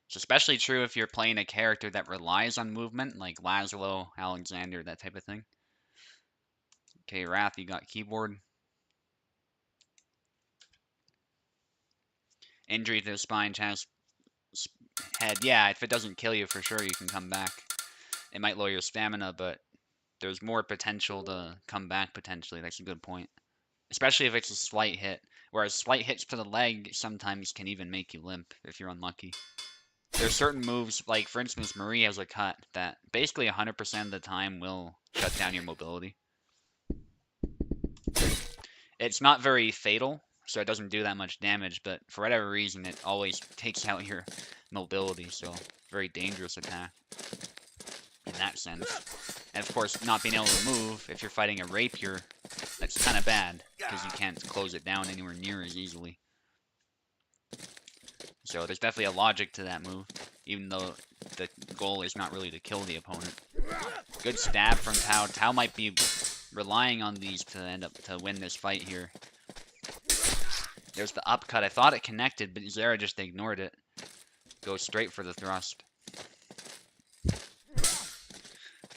It's especially true if you're playing a character that relies on movement, like Laszlo, Alexander, that type of thing. Okay, Wrath, you got keyboard. Injury to the spine, chest, head. Yeah, if it doesn't kill you, for sure, you can come back. It might lower your stamina, but there's more potential to come back, potentially. That's a good point. Especially if it's a slight hit. Whereas slight hits to the leg sometimes can even make you limp, if you're unlucky. There's certain moves, like, for instance, Marie has a cut that basically 100% of the time will shut down your mobility. It's not very fatal, so it doesn't do that much damage, but for whatever reason, it always takes out your mobility, so very dangerous attack in that sense. And of course, not being able to move, if you're fighting a rapier, that's kind of bad, because you can't close it down anywhere near as easily. So there's definitely a logic to that move, even though the goal is not really to kill the opponent. Good stab from Tao. Tao might be relying on these to end up to win this fight here. There's the upcut. I thought it connected, but Zera just ignored it. Goes straight for the thrust.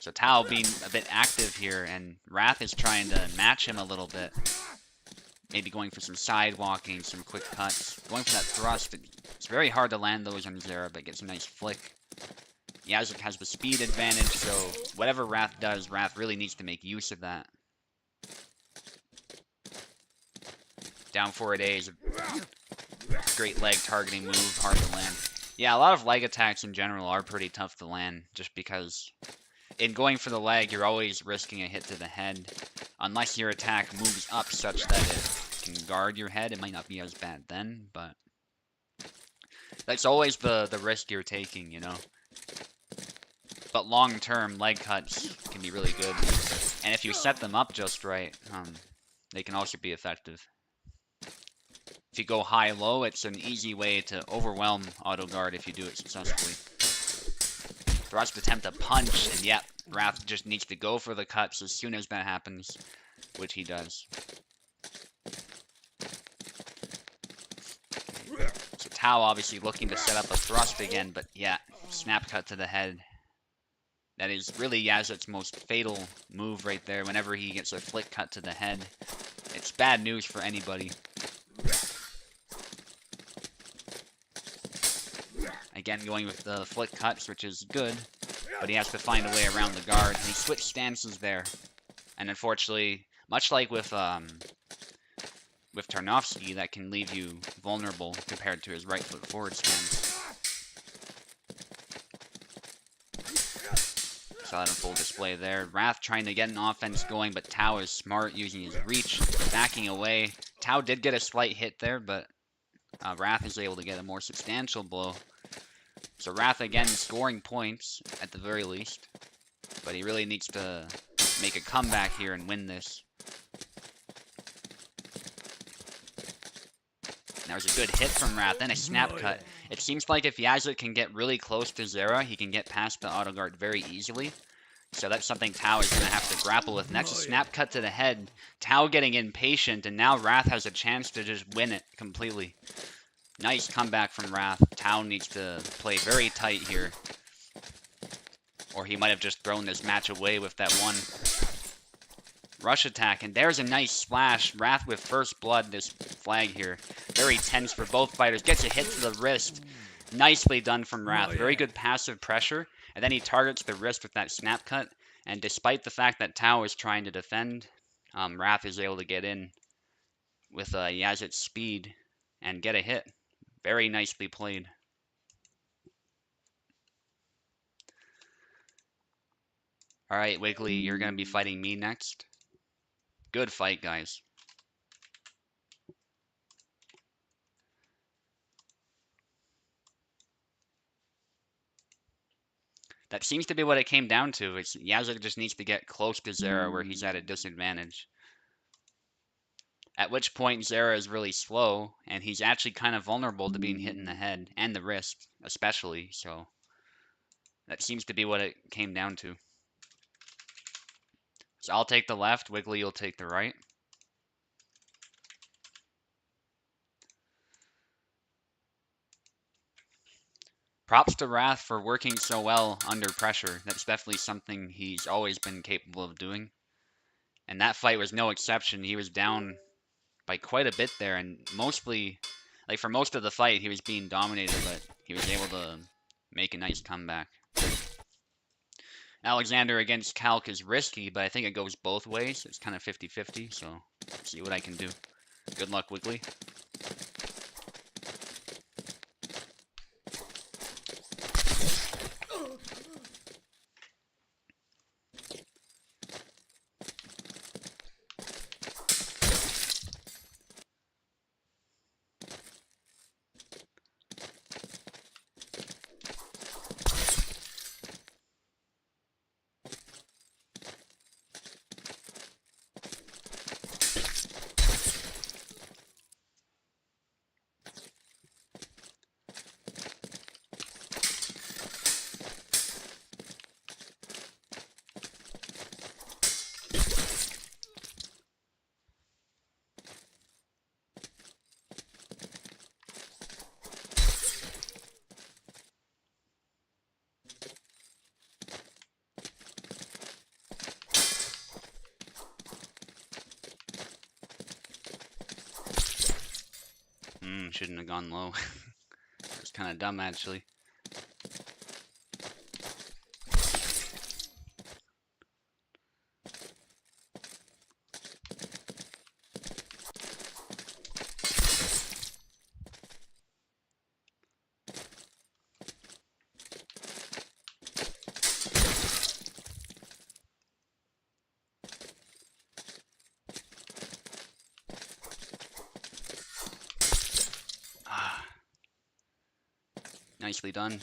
So Tao being a bit active here, and Wrath is trying to match him a little bit. Maybe going for some side walking, some quick cuts. Going for that thrust. It's very hard to land those on Zera, but gets a nice flick. Yazuk has the speed advantage, so whatever Wrath does, Wrath really needs to make use of that. Down forward A is a great leg targeting move, hard to land. Yeah, a lot of leg attacks in general are pretty tough to land, just because in going for the leg, you're always risking a hit to the head. Unless your attack moves up such that it can guard your head, it might not be as bad then, but that's always the risk you're taking, you know? But long-term, leg cuts can be really good. And if you set them up just right, they can also be effective. If you go high-low, it's an easy way to overwhelm auto-guard if you do it successfully. Thrust attempt to punch, and yep, Wrath just needs to go for the cuts as soon as that happens, which he does. So Tao obviously looking to set up a thrust again, but yeah, snap cut to the head. That is really Yazuk's most fatal move right there. Whenever he gets a flick cut to the head, it's bad news for anybody. Again, going with the flick cuts, which is good, but he has to find a way around the guard. And he switched stances there, and unfortunately, much like with Tarnowski, that can leave you vulnerable compared to his right foot forward stance. Saw that on full display there. Wrath trying to get an offense going, but Tao is smart using his reach, backing away. Tao did get a slight hit there, but Wrath is able to get a more substantial blow. So Wrath again scoring points at the very least, but he really needs to make a comeback here and win this. And there was a good hit from Wrath, then a snap cut. It seems like if Yazuk can get really close to Zera, he can get past the auto guard very easily. So that's something Tao is going to have to grapple with. Next, a snap cut to the head. Tao getting impatient, and now Wrath has a chance to just win it completely. Nice comeback from Wrath. Tao needs to play very tight here, or he might have just thrown this match away with that one rush attack. And there's a nice splash. Wrath with first blood, this flag here. Very tense for both fighters. Gets a hit to the wrist. Nicely done from Wrath. Very good passive pressure. And then he targets the wrist with that snap cut. And despite the fact that Tao is trying to defend, Wrath is able to get in with Yazuk's speed and get a hit. Very nicely played. Alright, Wiggly, you're going to be fighting me next. Good fight, guys. That seems to be what it came down to. It's Yazuk just needs to get close to Zera where he's at a disadvantage. At which point Zera is really slow, and he's actually kind of vulnerable to being hit in the head, and the wrist, especially, so that seems to be what it came down to. So I'll take the left, Wiggly, you'll take the right. Props to Wrath for working so well under pressure. That's definitely something he's always been capable of doing. And that fight was no exception. He was down by quite a bit there, and mostly, like for most of the fight, he was being dominated, but he was able to make a nice comeback. Alexander against Calc is risky, but I think it goes both ways. It's kind of 50-50, so see what I can do. Good luck, Wiggly. Shouldn't have gone low. It was kind of dumb, actually. Ah, nicely done.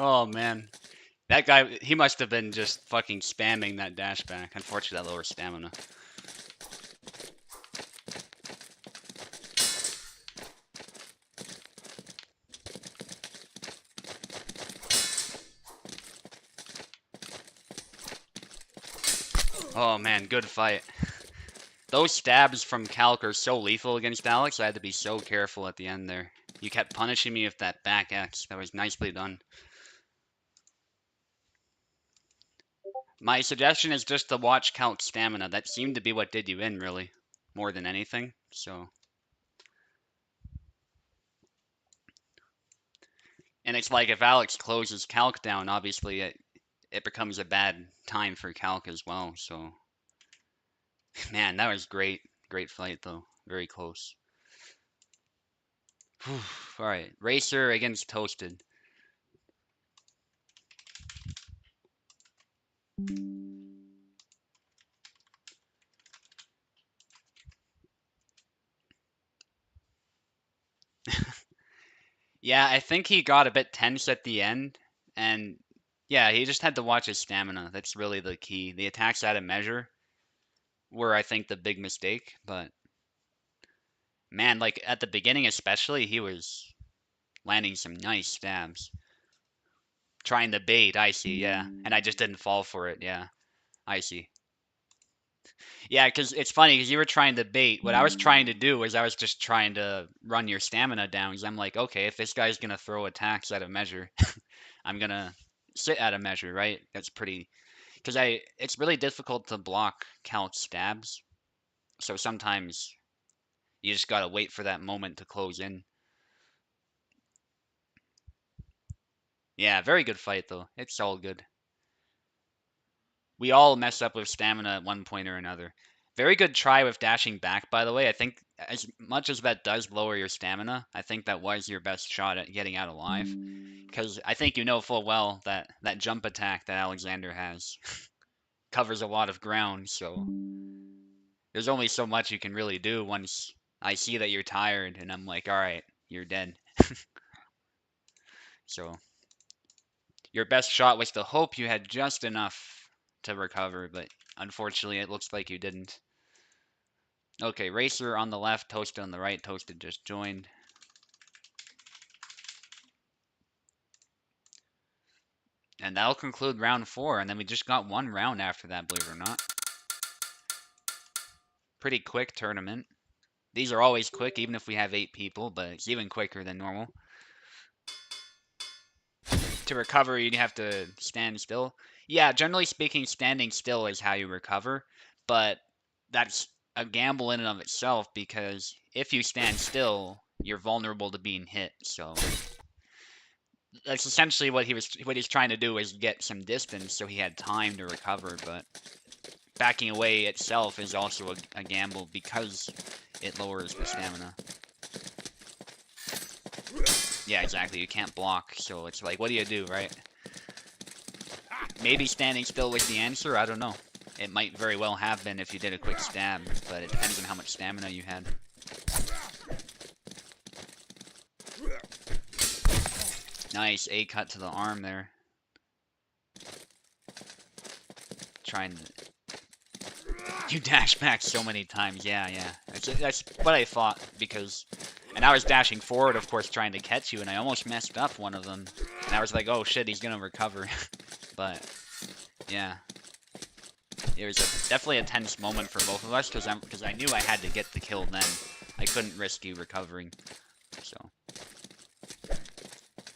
Oh man. That guy, he must have been just fucking spamming that dash back. Unfortunately, that lower stamina. Oh man, good fight. Those stabs from Calc are so lethal against Alex, I had to be so careful at the end there. You kept punishing me with that back X. That was nicely done. My suggestion is just to watch Calc's stamina. That seemed to be what did you in, really. More than anything, so... And it's like if Alex closes Calc down, obviously it becomes a bad time for Calc as well, so... Man, that was great. Great fight, though. Very close. Alright, Racer against Toasted. Yeah, I think he got a bit tense at the end, and yeah, he just had to watch his stamina. That's really the key. The attacks out of measure were, I think, the big mistake, but man, like at the beginning especially, he was landing some nice stabs. Trying to bait, I see, yeah. And I just didn't fall for it, yeah. I see. Yeah, because it's funny, because you were trying to bait. What I was trying to do was I was just trying to run your stamina down, because I'm like, okay, if this guy's going to throw attacks out of measure, I'm going to sit out of measure, right? That's pretty... Because it's really difficult to block Calc stabs, so sometimes you just gotta wait for that moment to close in. Yeah, very good fight though. It's all good. We all mess up with stamina at one point or another. Very good try with dashing back, by the way. I think as much as that does lower your stamina, I think that was your best shot at getting out alive. Because I think you know full well that that jump attack that Alexander has covers a lot of ground, so there's only so much you can really do once I see that you're tired and I'm like, all right, you're dead. So your best shot was to hope you had just enough to recover, but unfortunately it looks like you didn't. Okay, Racer on the left, Toasted on the right. Toasted just joined. And that'll conclude round 4, and then we just got one round after that, believe it or not. Pretty quick tournament. These are always quick, even if we have 8 people, but it's even quicker than normal. To recover, you have to stand still. Yeah, generally speaking, standing still is how you recover, but that's a gamble in and of itself because if you stand still, you're vulnerable to being hit. So that's essentially what he's trying to do is get some distance so he had time to recover, but backing away itself is also a gamble because it lowers the stamina. Yeah, exactly. You can't block, so it's like, what do you do, right? Maybe standing still was the answer. I don't know. It might very well have been if you did a quick stab, but it depends on how much stamina you had. Nice A cut to the arm there. Trying to... You dash back so many times. Yeah, yeah. That's what I thought, because... And I was dashing forward, of course, trying to catch you, and I almost messed up one of them. And I was like, oh shit, he's gonna recover. But, yeah. It was definitely a tense moment for both of us, because I knew I had to get the kill then. I couldn't risk you recovering. So...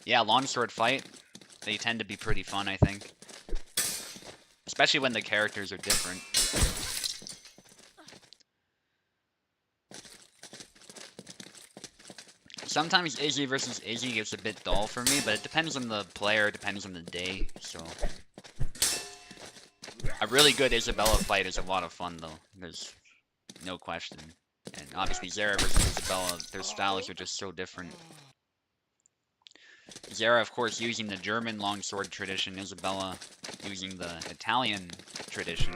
Yeah, longsword fight. They tend to be pretty fun, I think. Especially when the characters are different. Sometimes Izzy versus Izzy gets a bit dull for me, but it depends on the player, it depends on the day, so... A really good Isabella fight is a lot of fun, though. There's no question. And obviously Zera versus Isabella, their styles are just so different. Zera, of course, using the German longsword tradition, Isabella using the Italian tradition.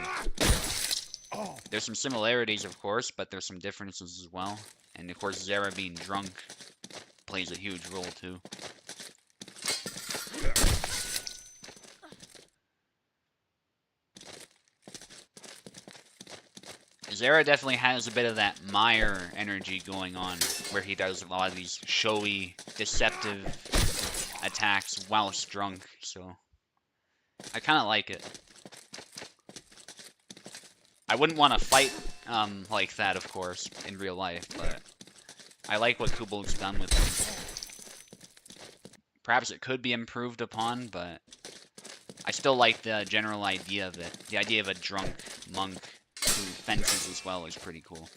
There's some similarities, of course, but there's some differences as well. And of course, Zera being drunk plays a huge role too. Zera definitely has a bit of that Meyer energy going on, where he does a lot of these showy, deceptive attacks whilst drunk, so I kind of like it. I wouldn't want to fight like that, of course, in real life, but I like what Kubl's done with him. Perhaps it could be improved upon, but I still like the general idea of it. The idea of a drunk monk who fences as well is pretty cool.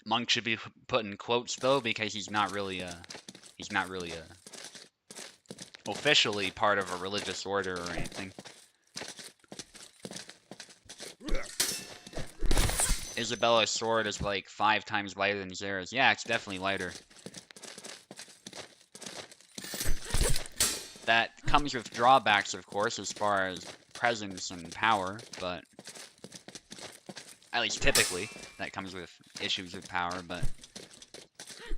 Monk should be put in quotes though, because he's not really officially part of a religious order or anything. Isabella's sword is like 5 times lighter than Zera's. Yeah, it's definitely lighter. That comes with drawbacks, of course, as far as presence and power, but at least typically, that comes with issues with power, but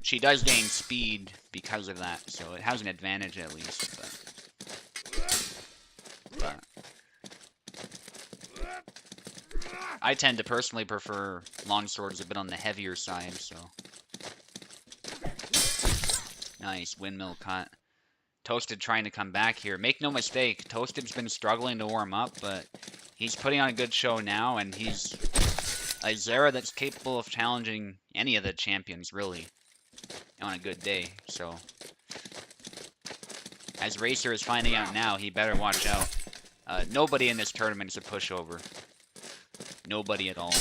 she does gain speed because of that, so it has an advantage at least, but I tend to personally prefer longswords a bit on the heavier side, so. Nice, windmill cut. Toasted trying to come back here. Make no mistake, Toasted's been struggling to warm up, but he's putting on a good show now, and he's a Zera that's capable of challenging any of the champions, really, on a good day, so. As Racer is finding out now, he better watch out. Nobody in this tournament is a pushover. Nobody at all.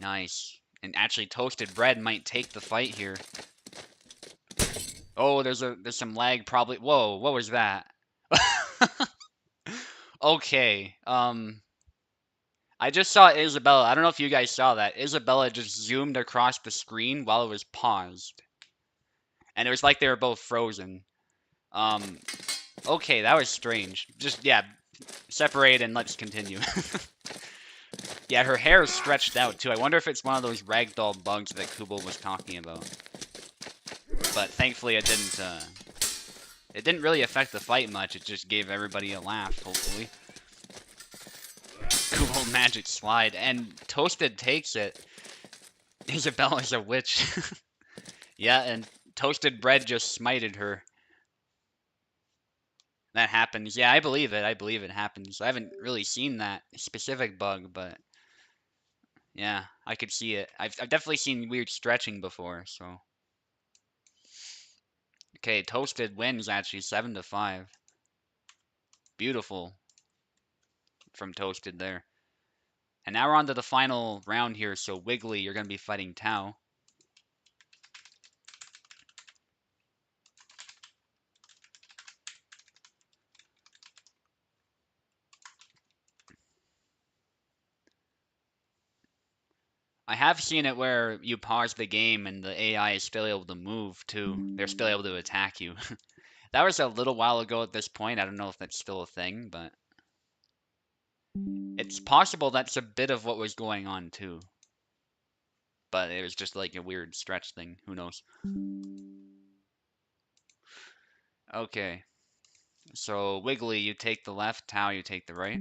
Nice. And actually, Toasted Bread might take the fight here. Oh, there's some lag probably. Whoa, what was that? Okay. I just saw Isabella. I don't know if you guys saw that. Isabella just zoomed across the screen while it was paused. And it was like they were both frozen. Okay, that was strange. Just, yeah, separate and let's continue. Yeah, her hair is stretched out, too. I wonder if it's one of those ragdoll bugs that Kubel was talking about. But thankfully it didn't really affect the fight much. It just gave everybody a laugh, hopefully. Kubel magic slide. And Toasted takes it. Isabella's a witch. Yeah, and Toasted Bread just smited her. That happens. Yeah, I believe it. I believe it happens. I haven't really seen that specific bug, but yeah, I could see it. I've definitely seen weird stretching before, so. Okay, Toasted wins actually 7-5. Beautiful from Toasted there. And now we're on to the final round here, so Wiggly, you're going to be fighting Tao. I have seen it where you pause the game and the AI is still able to move too. They're still able to attack you. That was a little while ago at this point. I don't know if that's still a thing, but it's possible that's a bit of what was going on too. But it was just like a weird stretch thing. Who knows? Okay. So Wiggly, you take the left. Tao, you take the right.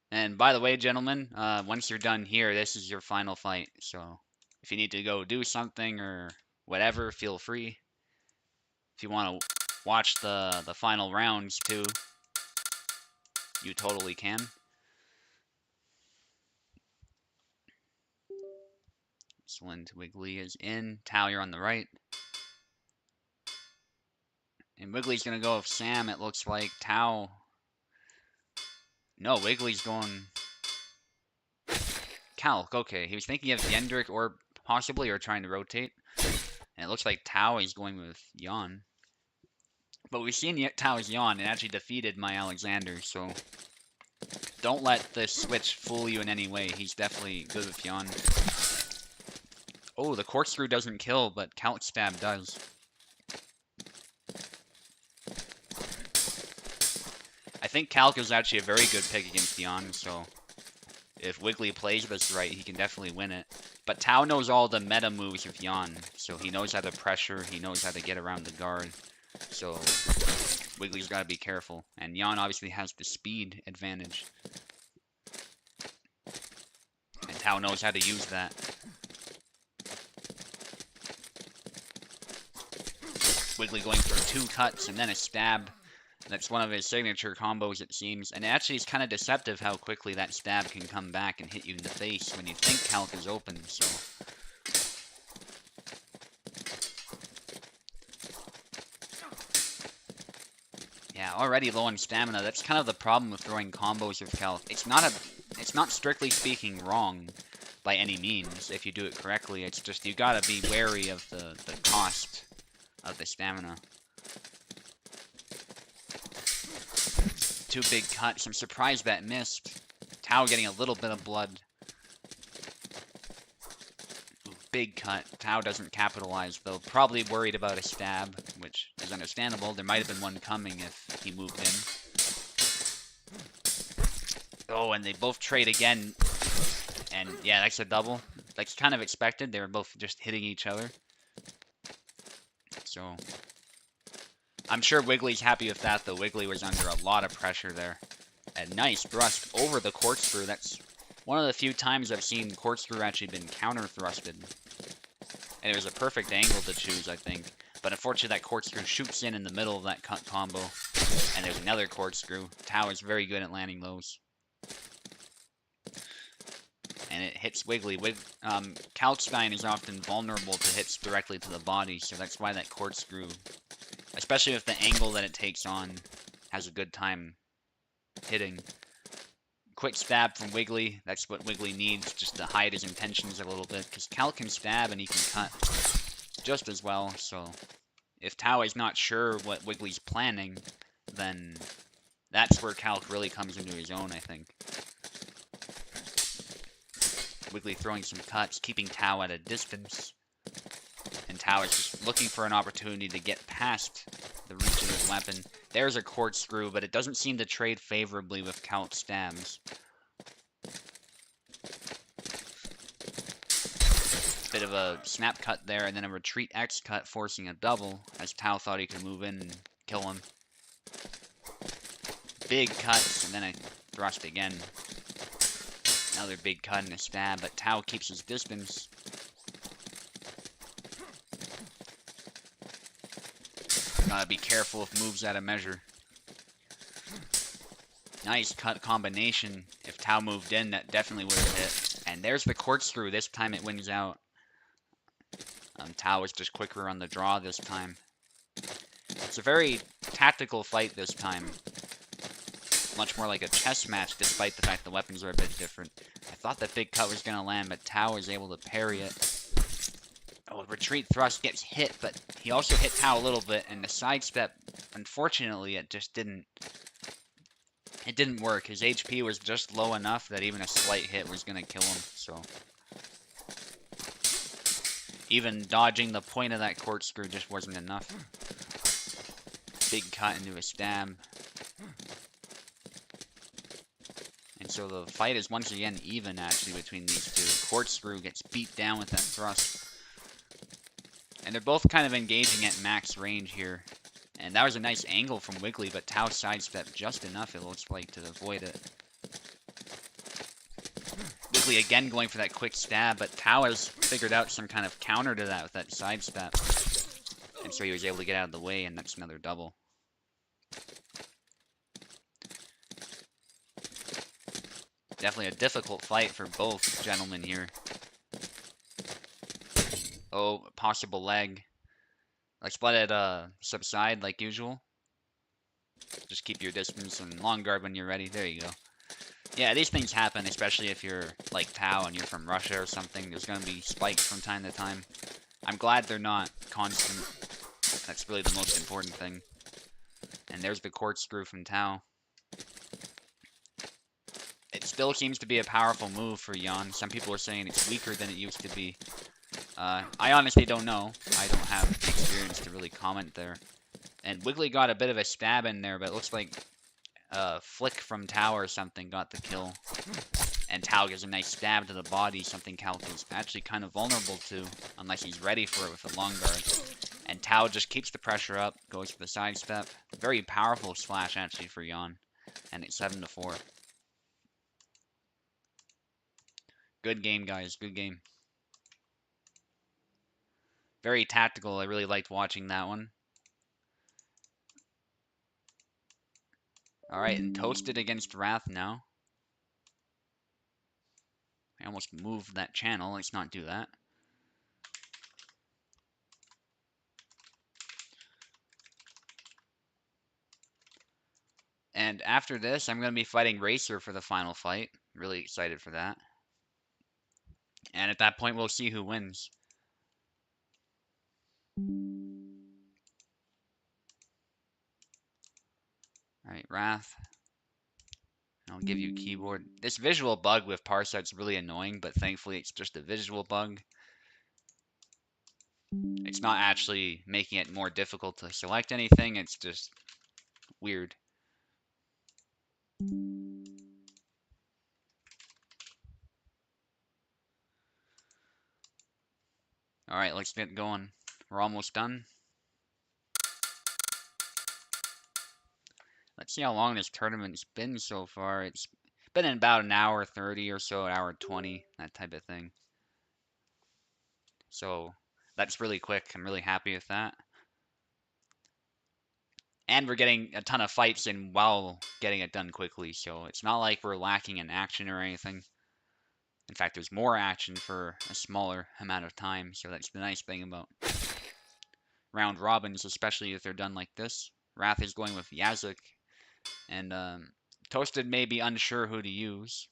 And by the way, gentlemen, once you're done here, this is your final fight. So if you need to go do something or whatever, feel free. If you want to watch the final rounds too, you totally can. Excellent. Wiggly is in. Tao, you're on the right. And Wiggly's gonna go with Sam, it looks like. Tao. No, Wiggly's going Calc. Okay, he was thinking of Yendrick or possibly or trying to rotate. And it looks like Tao is going with Yon. But we've seen Tao's Yon and actually defeated my Alexander, so don't let this switch fool you in any way. He's definitely good with Yon. Oh, the corkscrew doesn't kill, but Calc Stab does. I think Calc is actually a very good pick against Yon, so if Wiggly plays this right, he can definitely win it. But Tao knows all the meta moves of Yon, so he knows how to pressure, he knows how to get around the guard. So Wiggly's got to be careful. And Yon obviously has the speed advantage. And Tao knows how to use that. Wiggly going for 2 cuts and then a stab. That's one of his signature combos, it seems. And actually, it's kind of deceptive how quickly that stab can come back and hit you in the face when you think Calc is open, so... Yeah, already low on stamina. That's kind of the problem with throwing combos of Calc. It's not strictly speaking wrong by any means if you do it correctly. It's just you gotta be wary of the cost of the stamina. 2 big cuts. I'm surprised that missed. Tao getting a little bit of blood. Ooh, big cut. Tao doesn't capitalize, though. Probably worried about a stab, which is understandable. There might have been one coming if he moved in. Oh, and they both trade again. And yeah, that's a double. That's kind of expected. They were both just hitting each other. So... I'm sure Wiggly's happy with that, though. Wiggly was under a lot of pressure there. A nice thrust over the corkscrew. That's one of the few times I've seen corkscrew actually been counter-thrusted. And it was a perfect angle to choose, I think. But unfortunately, that corkscrew shoots in the middle of that cut combo. And there's another corkscrew. Tao is very good at landing those. And it hits Wiggly. Kalkstein is often vulnerable to hits directly to the body, so that's why that corkscrew... Especially if the angle that it takes on has a good time hitting. Quick stab from Wiggly. That's what Wiggly needs, just to hide his intentions a little bit. Because Cal can stab and he can cut just as well. So if Tao is not sure what Wiggly's planning, then that's where Calc really comes into his own, I think. Wiggly throwing some cuts, keeping Tao at a distance. And Tao is just looking for an opportunity to get past the reach of his weapon. There's a corkscrew, but it doesn't seem to trade favorably with Calc stabs. Bit of a snap cut there, and then a retreat X cut, forcing a double, as Tao thought he could move in and kill him. Big cuts, and then a thrust again. Another big cut and a stab, but Tao keeps his distance. Gotta be careful if moves out of measure. Nice cut combination. If Tao moved in, that definitely would have hit. And there's the corkscrew. This time it wins out. Tao was just quicker on the draw this time. It's a very tactical fight this time. Much more like a chess match, despite the fact the weapons are a bit different. I thought that big cut was going to land, but Tao was able to parry it. Oh, retreat thrust gets hit, but he also hit Tao a little bit, and the sidestep, unfortunately, it just didn't It didn't work. His HP was just low enough that even a slight hit was going to kill him, so... Even dodging the point of that corkscrew just wasn't enough. Big cut into a stab. And so the fight is once again even, actually, between these two. Corkscrew gets beat down with that thrust. And they're both kind of engaging at max range here. And that was a nice angle from Wiggly, but Tao sidestepped just enough, it looks like, to avoid it. Wiggly again going for that quick stab, but Tao has figured out some kind of counter to that with that sidestep. And so he was able to get out of the way, and that's another double. Definitely a difficult fight for both gentlemen here. Oh, possible leg. Let's let it subside like usual. Just keep your distance and long guard when you're ready. There you go. Yeah, these things happen, especially if you're like Tao and you're from Russia or something. There's going to be spikes from time to time. I'm glad they're not constant. That's really the most important thing. And there's the corkscrew from Tao. It still seems to be a powerful move for Jan. Some people are saying it's weaker than it used to be. I honestly don't know. I don't have the experience to really comment there. And Wiggly got a bit of a stab in there, but it looks like a flick from Tao or something got the kill. And Tao gives a nice stab to the body, something Calc is actually kind of vulnerable to, unless he's ready for it with a long guard. And Tao just keeps the pressure up, goes for the sidestep. Very powerful slash, actually, for Jan. And it's 7-4. Good game, guys. Good game. Very tactical. I really liked watching that one. Alright, and Toasted against Wrath now. I almost moved that channel. Let's not do that. And after this, I'm going to be fighting Racer for the final fight. Really excited for that. And at that point, we'll see who wins. Alright, Wrath. I'll give you keyboard. This visual bug with Parset's really annoying, but thankfully it's just a visual bug. It's not actually making it more difficult to select anything, it's just weird. Alright, let's get going. We're almost done. Let's see how long this tournament's been so far. It's been in about an hour 30 or so, an hour 20, that type of thing. So that's really quick. I'm really happy with that. And we're getting a ton of fights in while getting it done quickly, so it's not like we're lacking in action or anything. In fact, there's more action for a smaller amount of time, so that's the nice thing about round robins, especially if they're done like this. Wrath is going with Yazuk, and Toasted may be unsure who to use,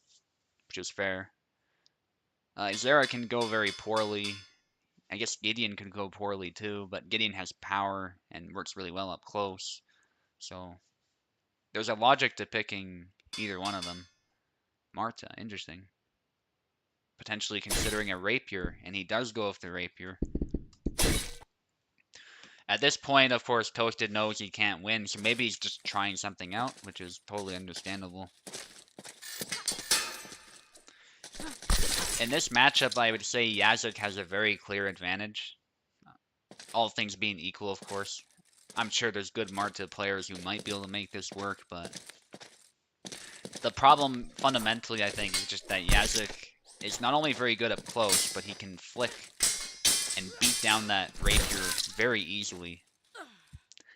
which is fair. Zera can go very poorly. I guess Gideon could go poorly too, but Gideon has power and works really well up close. So there's a logic to picking either one of them. Marta, interesting. Potentially considering a rapier, and he does go with the rapier. At this point, of course, Toasted knows he can't win, so maybe he's just trying something out, which is totally understandable. In this matchup, I would say Yazuk has a very clear advantage. All things being equal, of course. I'm sure there's good Marta players who might be able to make this work, but the problem fundamentally, I think, is just that Yazuk is not only very good up close, but he can flick and beat down that rapier very easily.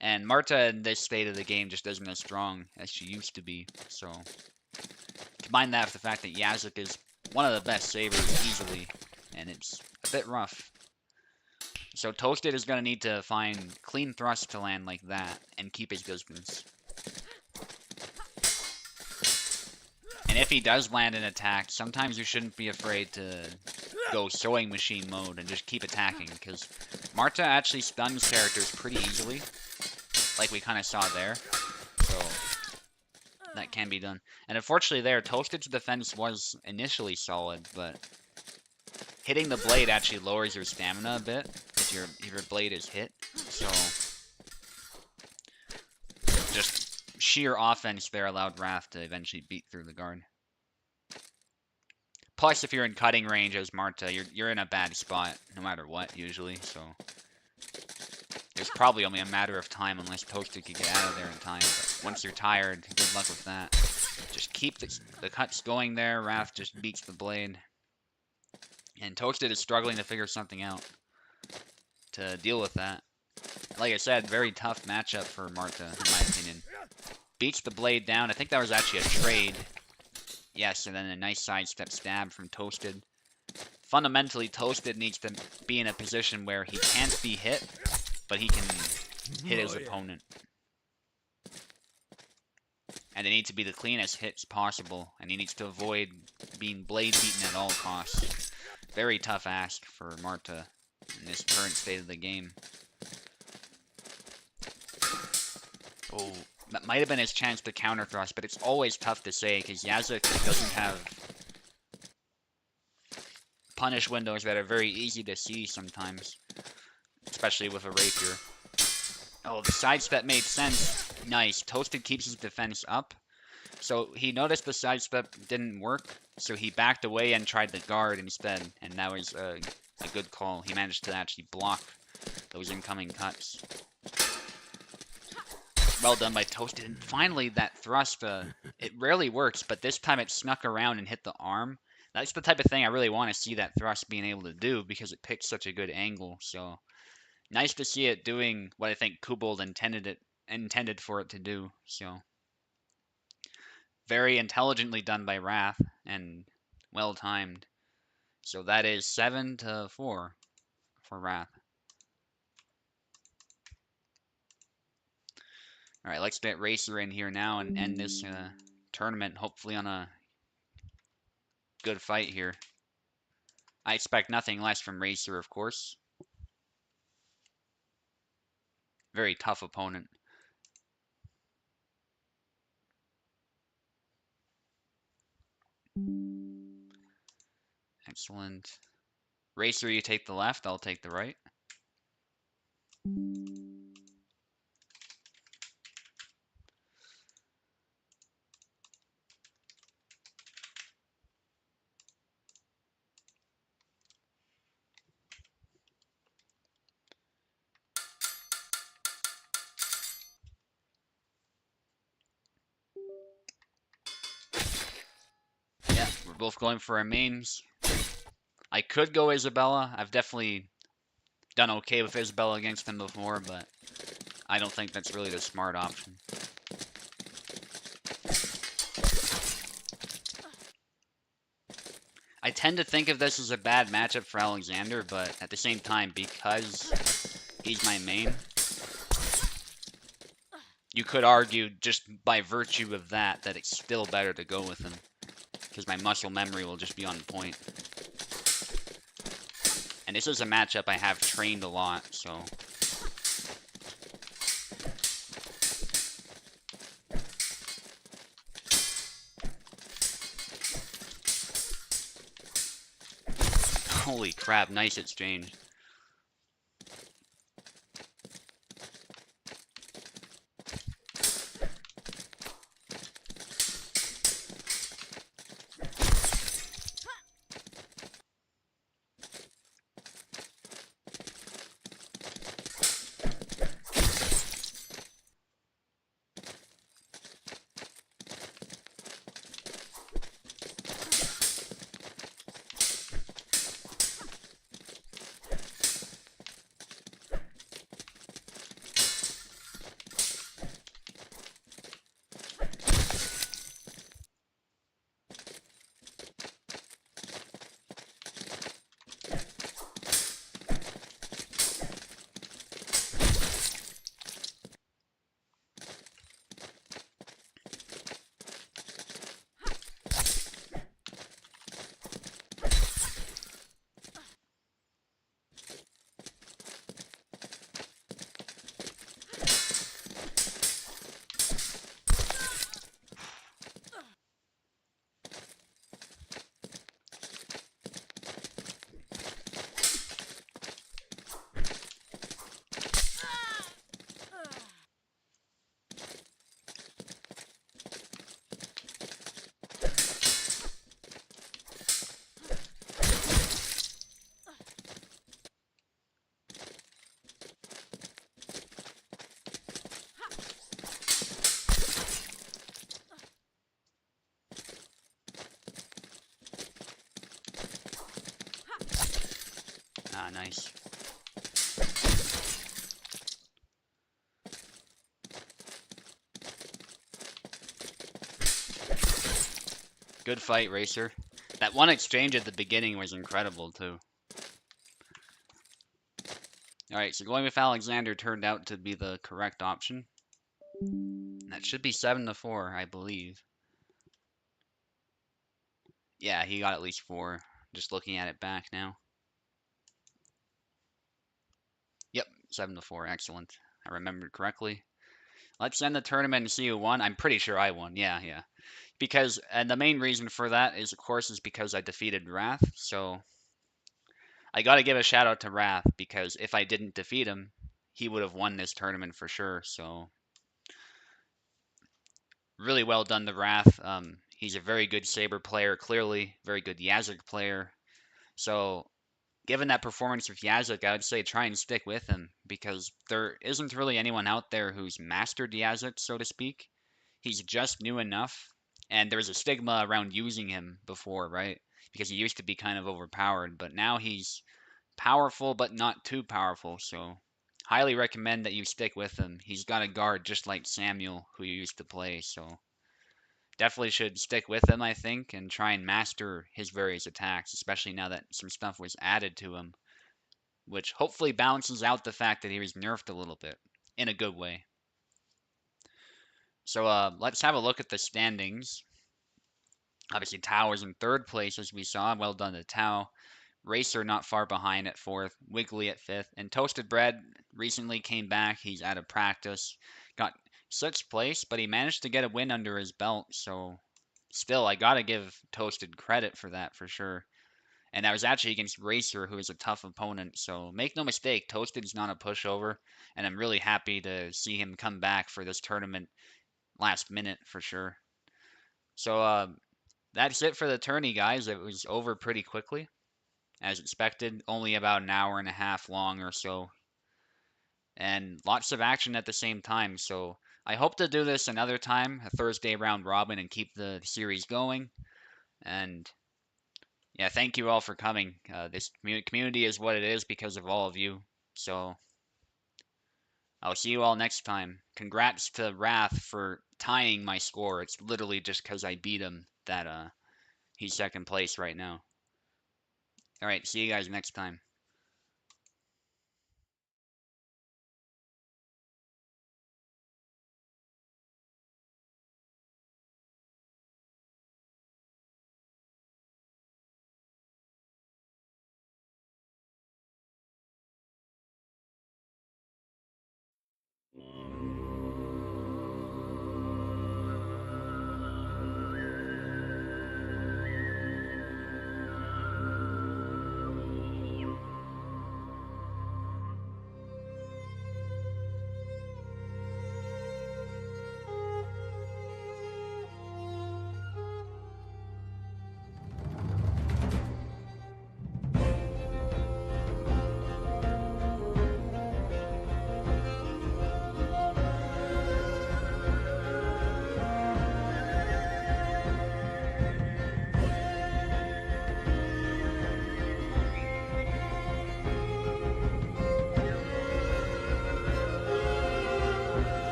And Marta in this state of the game just isn't as strong as she used to be, so combine that with the fact that Yazuk is one of the best savers easily, and it's a bit rough. So Toasted is going to need to find clean thrust to land like that and keep his distance. And if he does land an attack, sometimes you shouldn't be afraid to go sewing machine mode and just keep attacking, because Marta actually stuns characters pretty easily, like we kind of saw there. So that can be done. And unfortunately there, Toasted's defense was initially solid, but hitting the blade actually lowers your stamina a bit if your blade is hit. So just sheer offense there allowed Wrath to eventually beat through the guard. Plus, if you're in cutting range as Marta, you're in a bad spot no matter what usually. So it's probably only a matter of time unless Toasted could get out of there in time. But once you're tired, good luck with that. Just keep the cuts going there. Wrath just beats the blade. And Toasted is struggling to figure something out to deal with that. Like I said, very tough matchup for Marta, in my opinion. Beats the blade down. I think that was actually a trade. Yes, and then a nice sidestep stab from Toasted. Fundamentally, Toasted needs to be in a position where he can't be hit, but he can hit his opponent. And they need to be the cleanest hits possible, and he needs to avoid being blade beaten at all costs. Very tough ask for Marta in this current state of the game. Oh, that might have been his chance to counter thrust, but it's always tough to say because Yazuk doesn't have punish windows that are very easy to see sometimes, especially with a rapier. Oh, the sidestep made sense. Nice. Toasted keeps his defense up. So he noticed the sidestep didn't work, so he backed away and tried the guard instead, and that was a good call. He managed to actually block those incoming cuts. Well done by Toasted. And finally, that thrust, it rarely works, but this time it snuck around and hit the arm. That's the type of thing I really want to see that thrust being able to do because it picks such a good angle. So nice to see it doing what I think Kubold intended for it to do. So very intelligently done by Wrath and well timed. So that is 7-4 for Wrath. All right, let's get Racer in here now and end this tournament, hopefully on a good fight here. I expect nothing less from Racer, of course. Very tough opponent. Excellent. Racer, you take the left, I'll take the right. Yeah, we're both going for our mains. I could go Isabella. I've definitely done okay with Isabella against him before, but I don't think that's really the smart option. I tend to think of this as a bad matchup for Alexander, but at the same time, because he's my main, you could argue just by virtue of that it's still better to go with him, because my muscle memory will just be on point. And this is a matchup I have trained a lot, so holy crap, nice exchange. Nice. Good fight, Racer. That one exchange at the beginning was incredible, too. Alright, so going with Alexander turned out to be the correct option. That should be 7-4, I believe. Yeah, he got at least 4. Just looking at it back now. Yep, 7-4. Excellent. I remembered correctly. Let's end the tournament and see who won. I'm pretty sure I won. Yeah. Because, and the main reason for that is, of course, is because I defeated Wrath. So I got to give a shout out to Wrath because if I didn't defeat him, he would have won this tournament for sure. So really well done to Wrath. He's a very good Saber player, clearly very good Yazik player. So given that performance with Yazik, I would say try and stick with him because there isn't really anyone out there who's mastered Yazik, so to speak. He's just new enough, and there's a stigma around using him before, right? Because he used to be kind of overpowered, but now he's powerful but not too powerful, so highly recommend that you stick with him. He's got a guard just like Samuel, who you used to play, so definitely should stick with him, I think, and try and master his various attacks, especially now that some stuff was added to him, which hopefully balances out the fact that he was nerfed a little bit in a good way. So let's have a look at the standings. Obviously, Tao is in third place, as we saw. Well done to Tao. Racer not far behind at fourth. Wiggly at fifth. And Toasted Bread recently came back. He's out of practice. Got sixth place, but he managed to get a win under his belt. So, still, I gotta give Toasted credit for that for sure. And that was actually against Racer, who is a tough opponent. So, make no mistake, Toasted's not a pushover. And I'm really happy to see him come back for this tournament last minute for sure. So, that's it for the tourney, guys. It was over pretty quickly. As expected, only about an hour and a half long or so, and lots of action at the same time. So I hope to do this another time, a Thursday round robin, and keep the series going. And yeah, thank you all for coming. This community is what it is because of all of you. So I'll see you all next time. Congrats to Wrath for tying my score. It's literally just because I beat him that he's second place right now. All right, see you guys next time.